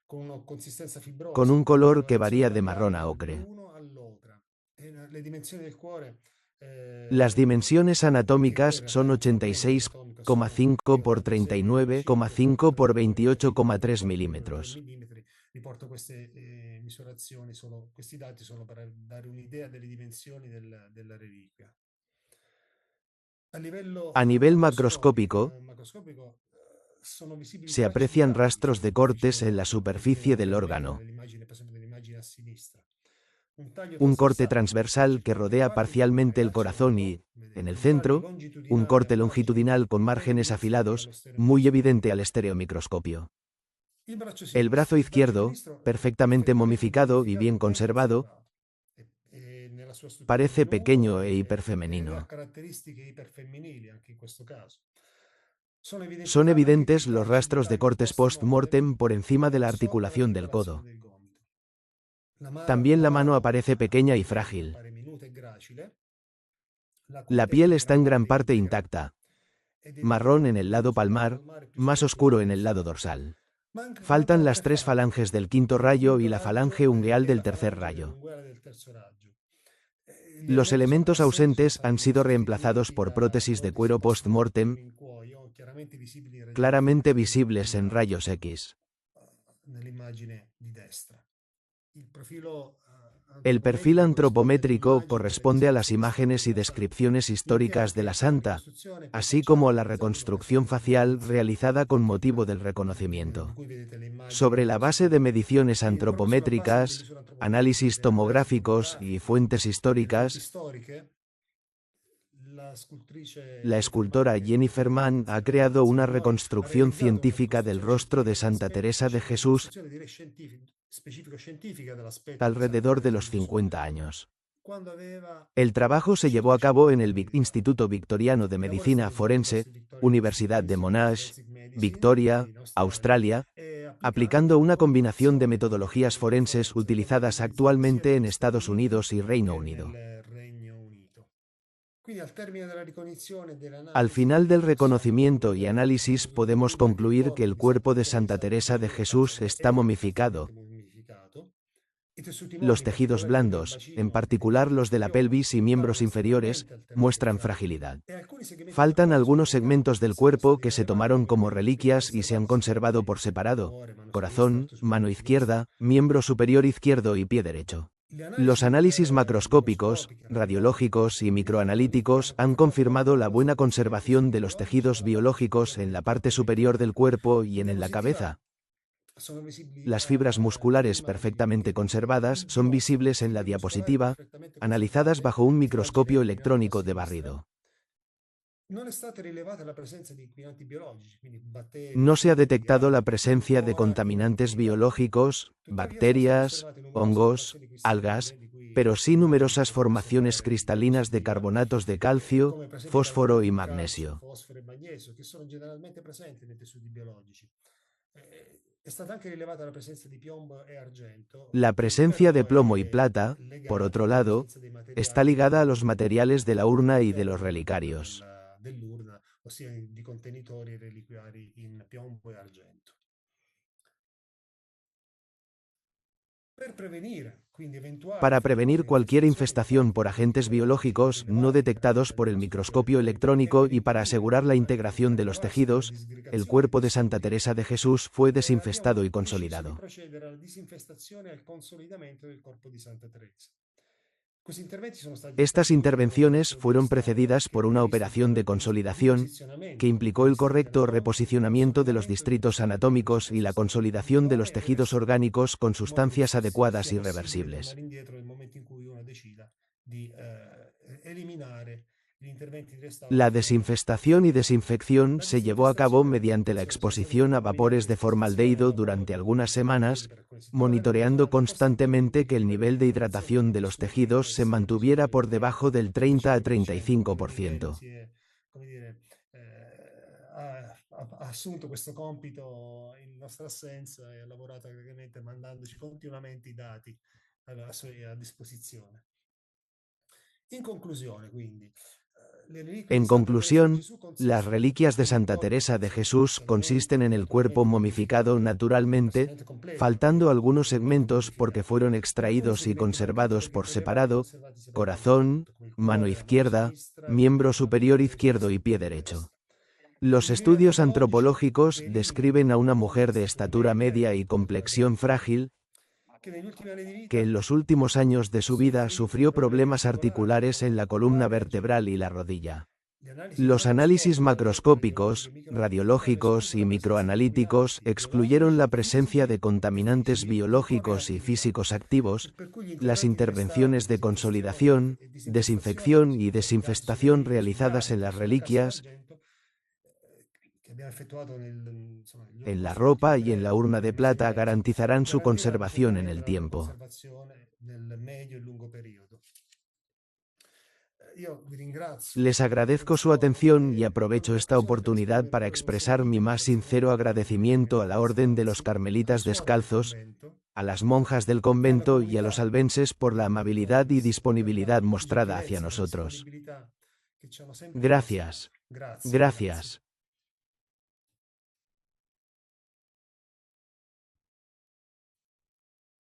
con un color que varía de marrón a ocre. Las dimensiones anatómicas son 86,5 por 39,5 por 28,3 milímetros. Riporto queste misurazioni, questi dati solo per dare un'idea delle dimensioni della reliquia. A nivel macroscópico, se aprecian rastros de cortes en la superficie del órgano. Un corte transversal que rodea parcialmente el corazón y, en el centro, un corte longitudinal con márgenes afilados, muy evidente al estereomicroscopio. El brazo izquierdo, perfectamente momificado y bien conservado, parece pequeño e hiperfemenino. Son evidentes los rastros de cortes post-mortem por encima de la articulación del codo. También la mano aparece pequeña y frágil. La piel está en gran parte intacta, marrón en el lado palmar, más oscuro en el lado dorsal. Faltan las 3 falanges del quinto rayo y la falange ungueal del tercer rayo. Los elementos ausentes han sido reemplazados por prótesis de cuero post-mortem, claramente visibles en rayos X. El perfil antropométrico corresponde a las imágenes y descripciones históricas de la santa, así como a la reconstrucción facial realizada con motivo del reconocimiento. Sobre la base de mediciones antropométricas, análisis tomográficos y fuentes históricas, la escultora Jennifer Mann ha creado una reconstrucción científica del rostro de Santa Teresa de Jesús alrededor de los 50 años. El trabajo se llevó a cabo en el Instituto Victoriano de Medicina Forense, Universidad de Monash, Victoria, Australia, aplicando una combinación de metodologías forenses utilizadas actualmente en Estados Unidos y Reino Unido. Al final del reconocimiento y análisis podemos concluir que el cuerpo de Santa Teresa de Jesús está momificado. Los tejidos blandos, en particular los de la pelvis y miembros inferiores, muestran fragilidad. Faltan algunos segmentos del cuerpo que se tomaron como reliquias y se han conservado por separado: corazón, mano izquierda, miembro superior izquierdo y pie derecho. Los análisis macroscópicos, radiológicos y microanalíticos han confirmado la buena conservación de los tejidos biológicos en la parte superior del cuerpo y en la cabeza. Las fibras musculares perfectamente conservadas son visibles en la diapositiva, analizadas bajo un microscopio electrónico de barrido. Non è stata rilevata la presenza di inquinanti biologici, quindi batteri, No se ha funghi, detectado la alghe presencia de o altre contaminantes contaminanti. biológicos, Tuttavia sono state bacterias, osservate numerose hongos, formazioni algas, cristalline, di cui pero sí immagino numerosas che posso formaciones dare una cristalinas de positiva, carbonatos de calcio, come per esempio fósforo y carbonati di calcio, magnesio. fosforo e magnesio, che sono generalmente presenti nei tessuti biologici. È stata anche rilevata la presenza di piombo e argento, La che presencia de però plomo y è plata, por legata otro alla lado, presenza dei está materiali ligada a los materiales de la urna y de all'interno los relicarios. dell'urna, ossia di contenitori reliquiari in piombo e argento. Per prevenire quindi eventuali Para prevenir future cualquier infestazioni da infestación parte por di agentes microorganismi biológicos no rilevati detectados nell'ambiente por el dello strutture microscopio biologiche e electrónico per y para impedire asegurar la integración de los l'aggravarsi della tejidos, el disgregazione dei cuerpo de Santa tessuti, Teresa de Jesús fue desinfestado y abbiamo deciso di consolidado. procedere alla disinfestazione e al consolidamento del corpo di Santa Teresa. Questi interventi sono stati Estas precedute da un intervenciones operazione di fueron restauro precedidas che ha por una previsto operación de il consolidación que riposizionamento implicó dei el distretti correcto anatomici, il reposicionamiento de los consolidamento del distritos tessuto epidermico anatómicos y la consolidación de los sostituendone il tejidos resto, orgánicos con in modo che sustancias adecuadas sia y possibile reversibles. tornare indietro nel momento in cui uno decida di eliminare gli interventi di restauro La che erano preposti. desinfestación y desinfección La se llevó a cabo disinfestazione per mediante la tutto, sono stati exposición a effettuati mediante vapores de l'esposizione a formaldehído vapori durante algunas semanas, per alcune settimane, monitoreando monitorando constantemente que costantemente el che la nivel de deformazione hidratación dei de los tessuti tejidos se potesse mantuviera por risolvere debajo del il 30 a 25%. Quel livello 35%. si è, come dire, ha assunto questo compito in nostra assenza e ha lavorato praticamente mandandoci continuamente i dati a disposizione. In conclusione, quindi, le reliquie di En Santa Teresa de conclusión, Gesù las consistono reliquias de in un Santa corpo Teresa de Jesús parzialmente consisten en el cuerpo momificado naturalmente, parzialmente completo, faltando algunos con il corpo segmentos porque mummificato, fueron con alcuni extraídos y frammenti conservados mancati por perché rilevati e separado, conservati separatamente, corazón, appunto, come il mano cuore, la mano izquierda, sinistra, miembro la mano superior izquierdo destra y e pie poi il derecho. resto. Los I rilievi estudios antropologici antropológicos delineano describen a una un uomo di mujer de statura estatura media e media y comunque complexión grande, frágil, che negli ultimi anni di que en vita los últimos años de su vida soffrì sufrió problemi problemas articolari alla articulares en la columna columna vertebrale vertebral e y la al ginocchio. rodilla. Le analisi Los análisis macroscopiche, macroscópicos, radiologiche, microanalitiche hanno radiológicos escluso y la presenza di microanalíticos inquinanti excluyeron la biologici, presencia fisici de e contaminantes fisici di biológicos y correattività, físicos activos, per cui gli las interventi di restauro, intervenciones de disgestione consolidación, e disinfestazione desinfección y realizzati sulle desinfestación reliquie, sugli realizadas en abiti, las sulla cassa reliquias, d'argento, che abbiamo effettuato insomma, en la corso degli ultimi ropa y en la urna de 3 mesi e plata mezzo, garantizarán su garantiranno conservación en certamente el la loro tiempo. conservazione nel medio e lungo periodo. Io vi ringrazio Les per agradezco su l'attenzione atención y e aprovecho colgo esta l'occasione per oportunidad esprimere para poi expresar mi un'ulteriore más ringraziamento sincero ai membri agradecimiento a la Orden de los descalzi, alle Carmelitas suore del Descalzos, convento, a las monjas del e alla convento y a los comunità albenses por la dei amabilidad y Corpus per disponibilidad la mostrada hacia gentilezza, la nosotros. disponibilità che ci hanno sempre Gracias. dimostrato. Grazie, grazie. Gracias.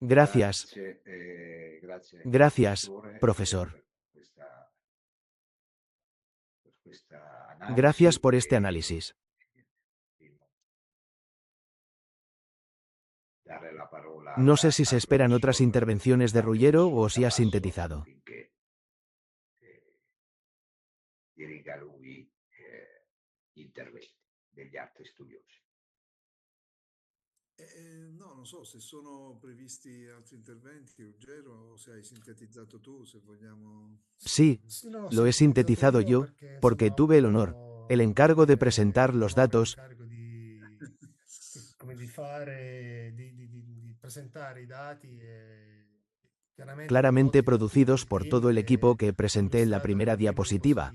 Gracias. Grazie, Gracias, profesor. per questa Gracias analisi por este análisis. dare la parola No sé si se al esperan otras professor intervenciones de al Ruggiero professor o si ha Capasso sintetizado. affinché diriga lui gli interventi degli altri studiosi. No, non so se sono previsti altri interventi, Ruggero, o se hai sintetizzato tu, se vogliamo... Sí, Sì, no, lo he sintetizzato sintetizado io yo, perché porque insomma ho tuve el honor, el avuto, come encargo de presentar dire, los l'onore, datos l'incarico come di fare, di presentare i dati chiaramente claramente prodotti da tutto producidos il por team todo el equipo che que ha presenté en la illustrato primera nella prima diapositiva.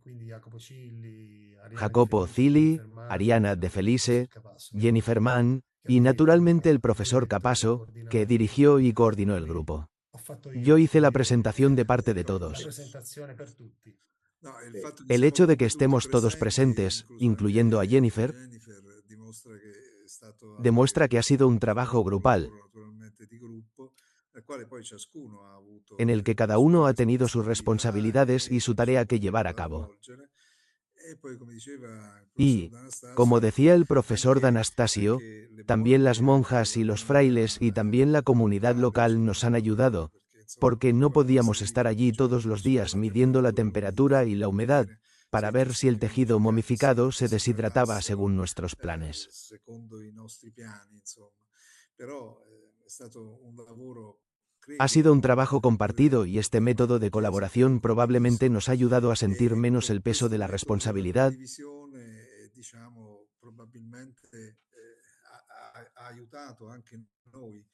Quindi Jacopo Cilli, Ariana De Jacopo Felice, Zilli, Jennifer Mann, Ariana De il professor Felice, Capasso, Jennifer Mann che ha y naturalmente el profesor diretto e Capasso, que coordinato il dirigió y gruppo. coordinó el Quindi grupo. ho fatto Yo io, hice come la dire, presentación de parte de No, la todos. presentazione per tutti. no, il fatto che El siamo hecho de que comunque tutti estemos todos presenti, presentes, incluso incluyendo a anche Jennifer, Jennifer, dimostra che è stato demuestra que ha sido un trabajo un grupal, lavoro naturalmente di gruppo, nel quale poi ciascuno ha en avuto el que le cada sue uno ha tenido sus responsabilità responsabilidades y e su il suo tarea que llevar compito a da cabo. svolgere. E poi, come diceva il professor Y, como D'Anastasio, decía el profesor D'Anastasio, anche le también las monche, anche monjas la y los frailes y comunità también la comunidad locale ci local hanno nos han aiutato, ayudado, perché insomma porque no dovevano podíamos essere lì estar con allí un certo todos los flusso, días la midiendo la temperatura temperatura y la per humedad, capire se para il ver si el tessuto tejido momificasse, momificado si se deshidrataba disidratassero según nuestros planes. secondo i nostri piani, insomma. Però è stato un lavoro Ha sido un trabajo compartido y este método de colaboración probablemente nos ha ayudado a sentir menos el peso de la responsabilidad condivisione, diciamo, probabilmente ha aiutato anche noi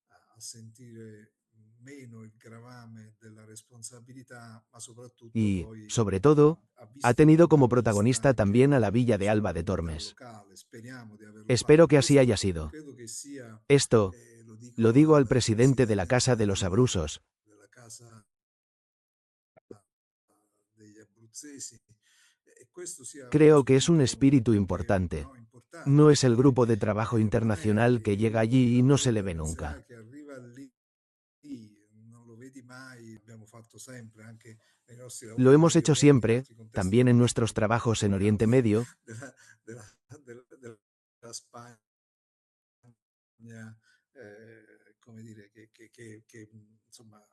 a sentire meno il gravame della responsabilità, ma soprattutto y, poi sobre todo, ha ha visto tenido tutta como la vista protagonista anche también a la villa de sulla Alba de comunità Tormes. locale. Speriamo di averlo Espero fatto. que así haya Questo sido. credo che sia, Esto, lo dico digo al al presidente de la Casa de los Abrusos, della Casa degli Abruzzesi, e questo sia uno creo que es un spirito espíritu anche, importante. no, importante, No es perché el poi grupo de trabajo non internacional que è llega il allí y no lavoro se le ve internazionale nunca. che arriva lì, non lo vedi mai, abbiamo fatto sempre anche nei nostri Lo lavori in hemos Medio hecho Oriente, in siempre, altri contesti también en nuestros politici, trabajos en della, Oriente Medio, della, della, della Spagna, come dire, insomma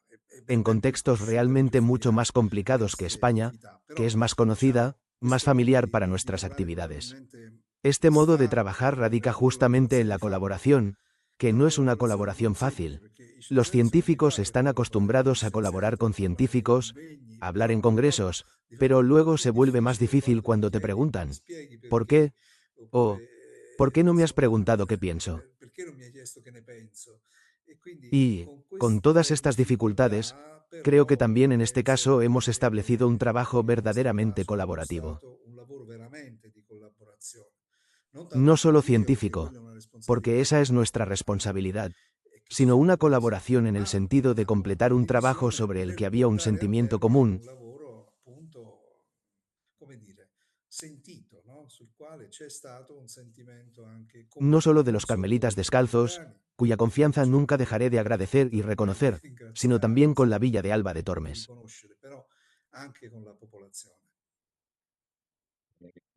en ben più contextos conosciuta, ben più realmente mucho más familiare alle complicados que nostre España, attività. que Però, es más conocida, diciamo, más questo modo familiar para di nuestras lavorare actividades. probabilmente Este modo de sta trabajar radica nella justamente en la collaborazione fra loro. colaboración, que È una no es una collaborazione colaboración semplice fácil. perché i Los circensi sono científicos abituati a están collaborare con gli acostumbrados a scienziati, colaborar con trovano magari científicos, convegni, a hablar en però congresos, pero diventa luego molto se vuelve más difficile difícil quando mi cuando te chiedi, mi preguntan, spieghi ¿por perché, qué? O, oppure ¿por qué no me has insomma, preguntado qué pienso? perché non mi hai chiesto che ne penso. E quindi Y, con con todas queste estas dificultades, difficoltà, creo que però también en este caso hemos establecido un trabajo in questo verdaderamente caso è colaborativo. dimostrato un lavoro veramente di collaborazione, non tanto No solo giuridica, perché científico, quella è una porque responsabilità esa es nuestra internazionale responsabilidad, che ci sino una supervisa, colaboración en el ma sentido de una completar un trabajo condivisione sobre el nel que había un portare a sentimiento termine común, un lavoro appunto, come dire, sentito, no? Sul quale c'è stato un sentimento anche no comune, solo de non los solo carmelitas con i descalzos, carmelitani, cuya che confianza ci nunca voglio dejaré de agradecer y reconocer, sino ringraziare, también con la insomma, villa de Alba de di Tormes. riconoscere, però anche con la popolazione.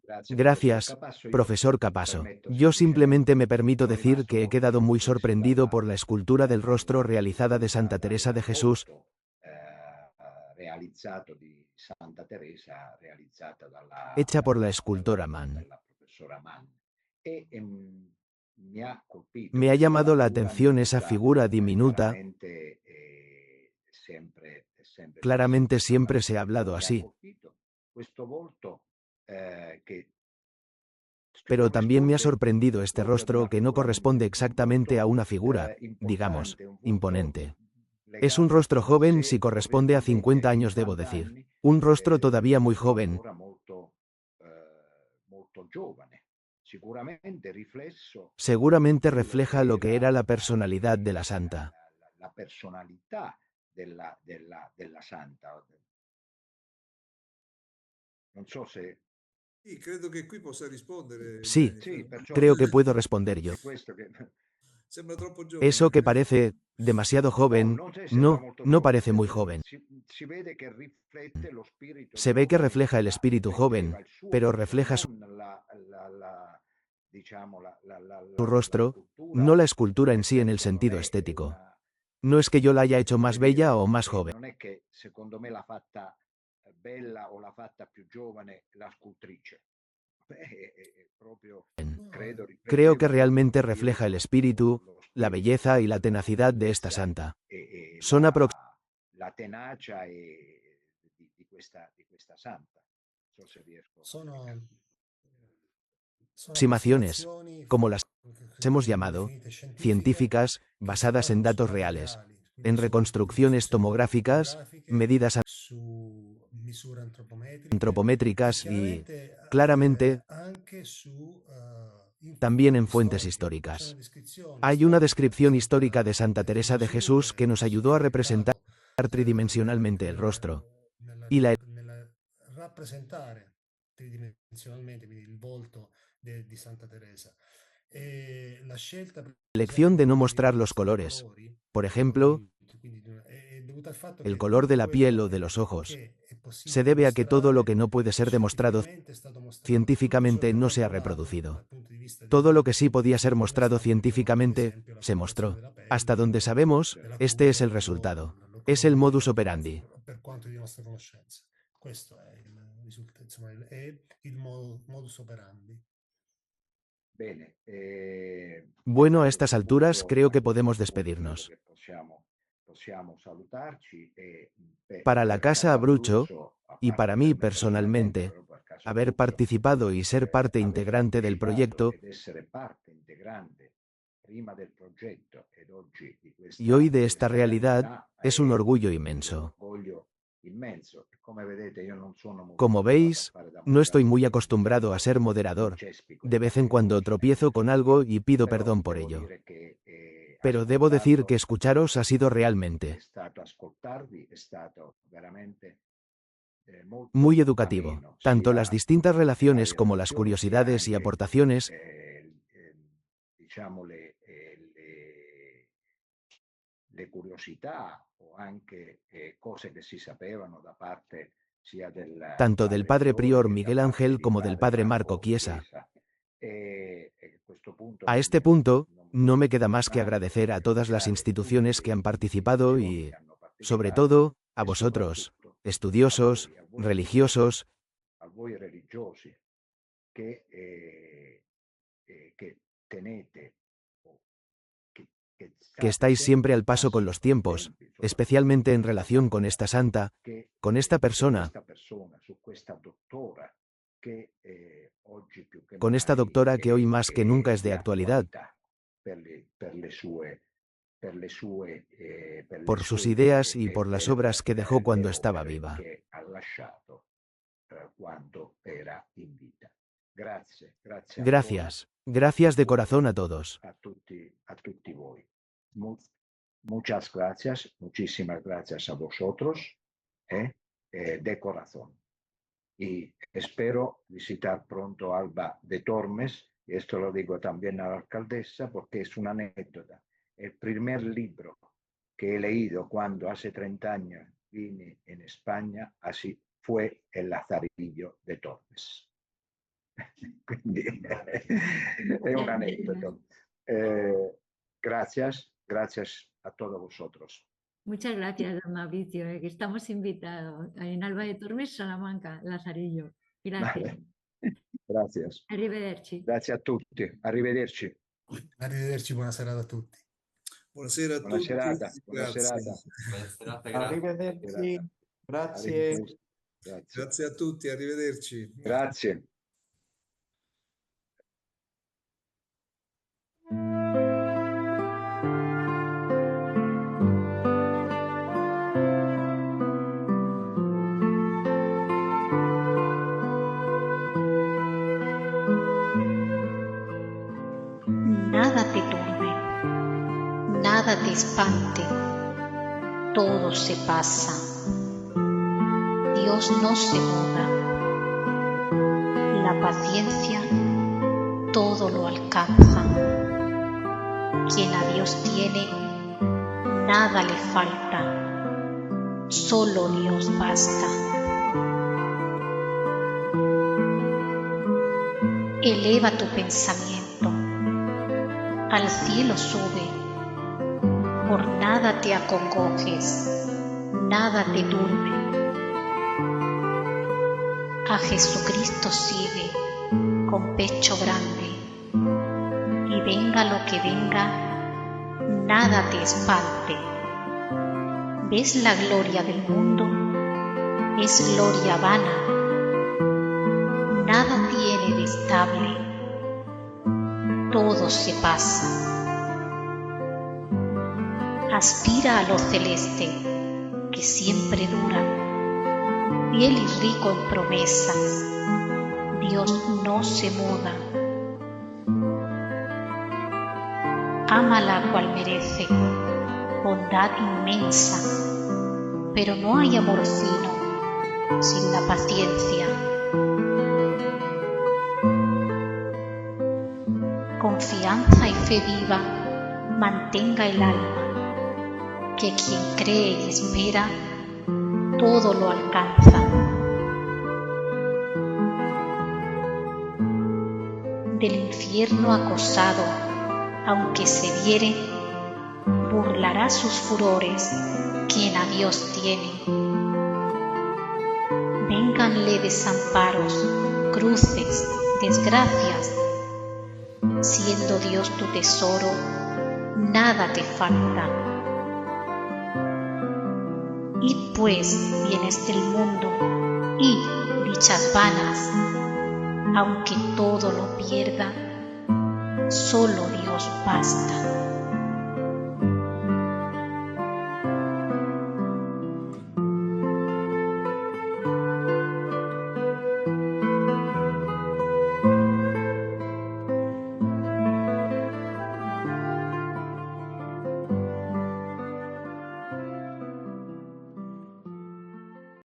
Grazie, professor Gracias, Capasso. Io profesor mi Capasso. permetto Yo simplemente me semplicemente, permito sono decir rimasto que he molto quedado muy sorpreso sorprendido por la escultura del rostro realizada de Santa Teresa dal de Jesús, volto realizzato di Santa Teresa, realizzata hecha por la escultora Mann. dalla professora Mann. E mi ha colpito Me ha questa llamado la figura atención esa minuta, figura diminuta, chiaramente sempre claramente stata siempre se ha fatta. hablado Mi ha así, colpito questo volto che pero también me ha corrisponde sorprendido este proprio ad rostro una que no figura corresponde exactamente a molto una figura, digamos, importante, un volto imponente. Es un legato rostro in joven sé, si corresponde a corrispondente 50 ai años, debo 50 decir. anni, Un rostro todavía muy però joven, ancora molto giovane, sicuramente riflesso di seguramente quello refleja che lo que era era la personalidad de la santa. la personalità della santa. Non so se... Sì, credo che qui possa rispondere Sí, Sì, Jennifer. perciò creo que puedo responder yo. è questo che... Sembra troppo Eso giovane. que parece demasiado No, joven, non se sembra no, molto no giovane, parece muy joven. si vede che riflette lo spirito Se ve que giovane refleja che el espíritu reggeva joven, il suo pero viso, refleja non diciamo, su la rostro, scultura no la escultura en nel sí en el senso non sentido è estético. una, No es que yo la haya hecho más come bella dire, o más joven. non è che secondo me l'ha fatta bella o l'ha fatta più giovane la scultrice. È proprio, credo, Creo que rifletteva realmente lo refleja el spirito, espíritu, la belleza y la tenacidad de esta bellezza santa. e Son la tenacia di questa santa. Non so se riesco a spiegare. Sono aproximaciones, approssimazioni como las che hemos vengono llamado, definite scientifiche científicas, che si basadas en basano su datos dati reales, reali, quindi en su reconstrucciones ricostruzioni tomográficas, tomografiche, medidas su misure antropometriche e antropométricas y, chiaramente claramente, anche su también en fonti fuentes storiche. C'è una históricas. descrizione Hay una storica di descripción Santa histórica de Santa Teresa de Gesù Jesús que nos ayudó a che ha representar aiutato tridimensionalmente el rostro. Y nella rappresentare tridimensionalmente quindi il volto di Santa Teresa. E la scelta, per esempio, elección per de no quanto mostrar riguarda los questi due colores. colori, Por i ejemplo, dipinti, quindi è dovuta al fatto el che color de tutto la piel quello o de los ojos. che è Se possibile debe a que todo lo mostrare que no puede ser demostrado scientificamente è stato mostrato, tutto ciò científicamente che è no se ha controllato reproducido. dal punto di vista Todo lo que sí divino podía ser non è mostrado stato ridotto, ad científicamente, esempio la se colorazione mostró. della Hasta pelle, donde sabemos, della este es cute, el resultado. il Es el colore modus della operandi. per quanto di nostra conoscenza. Questo è il risultato, insomma, è il modus operandi. Bene, Bueno, a questo estas alturas contributo creo a que questo podemos punto credo despedirnos. che possiamo Para la Casa Abruzzo, y para mí personalmente, haber participado y ser parte integrante del proyecto, y hoy de esta realidad, es un orgullo inmenso. Como veis, no estoy muy acostumbrado a ser moderador. De vez en cuando tropiezo con algo y pido perdón por ello. Pero debo decir que escucharos ha sido realmente muy educativo. Tanto las distintas relaciones como las curiosidades y aportaciones le curiosità o anche cose che si sapevano da parte sia del tanto del padre prior Miguel Ángel como del padre Marco Chiesa. A este punto, no me queda más que agradecer a todas las instituciones que han participado y, sobre todo, a vosotros, estudiosos, religiosos, a voi religiosi che tenete que estáis siempre al paso con los tiempos, especialmente en relación con esta santa, con esta persona, con esta doctora que hoy más que nunca es de actualidad, por sus ideas y por las obras que dejó cuando estaba viva. Gracias, gracias de corazón a todos. A tutti voi. Muchas gracias, muchísimas gracias a vosotros, de corazón. Y espero visitar pronto Alba de Tormes, y esto lo digo también a la alcaldesa porque es una anécdota. El primer libro que he leído cuando hace 30 años vine en España, así fue El Lazarillo de Tormes. Quindi è un aneddoto. Gracias a todos vosotros. Muchas gracias, don Mauricio, que estamos invitados en Alba de Tormes, Salamanca, Lazarillo. Gracias. Gracias. Arrivederci. Grazie a tutti. Arrivederci. Arrivederci, buona serata a tutti. Buonasera a Buona tutti. serata. Buona Grazie. serata. Buona serata, arrivederci. Grazie. Arrivederci. Grazie. Grazie a tutti, arrivederci. Grazie. Nada te turbe, nada te espante, todo se pasa. Dios no se muda, la paciencia todo lo alcanza. Quien a Dios tiene, nada le falta, solo Dios basta. Eleva tu pensamiento, al cielo sube, por nada te acongojes, nada te turbe. A Jesucristo sigue con pecho grande, y venga lo que venga, nada te espante. ¿Ves la gloria del mundo? Es gloria vana, nada tiene de estable, todo se pasa. Aspira a lo celeste, que siempre dura, fiel y rico en promesas, Dios no se muda. Ámala cual merece, bondad inmensa, pero no hay amor fino sin la paciencia. Confianza y fe viva mantenga el alma, que quien cree y espera todo lo alcanza. Del infierno acosado, aunque se viere, burlará sus furores quien a Dios tiene. Vénganle desamparos, cruces, desgracias, siendo Dios tu tesoro, nada te falta. Id pues, bienes del mundo, y dichas vanas, aunque todo lo pierda, solo Dios basta.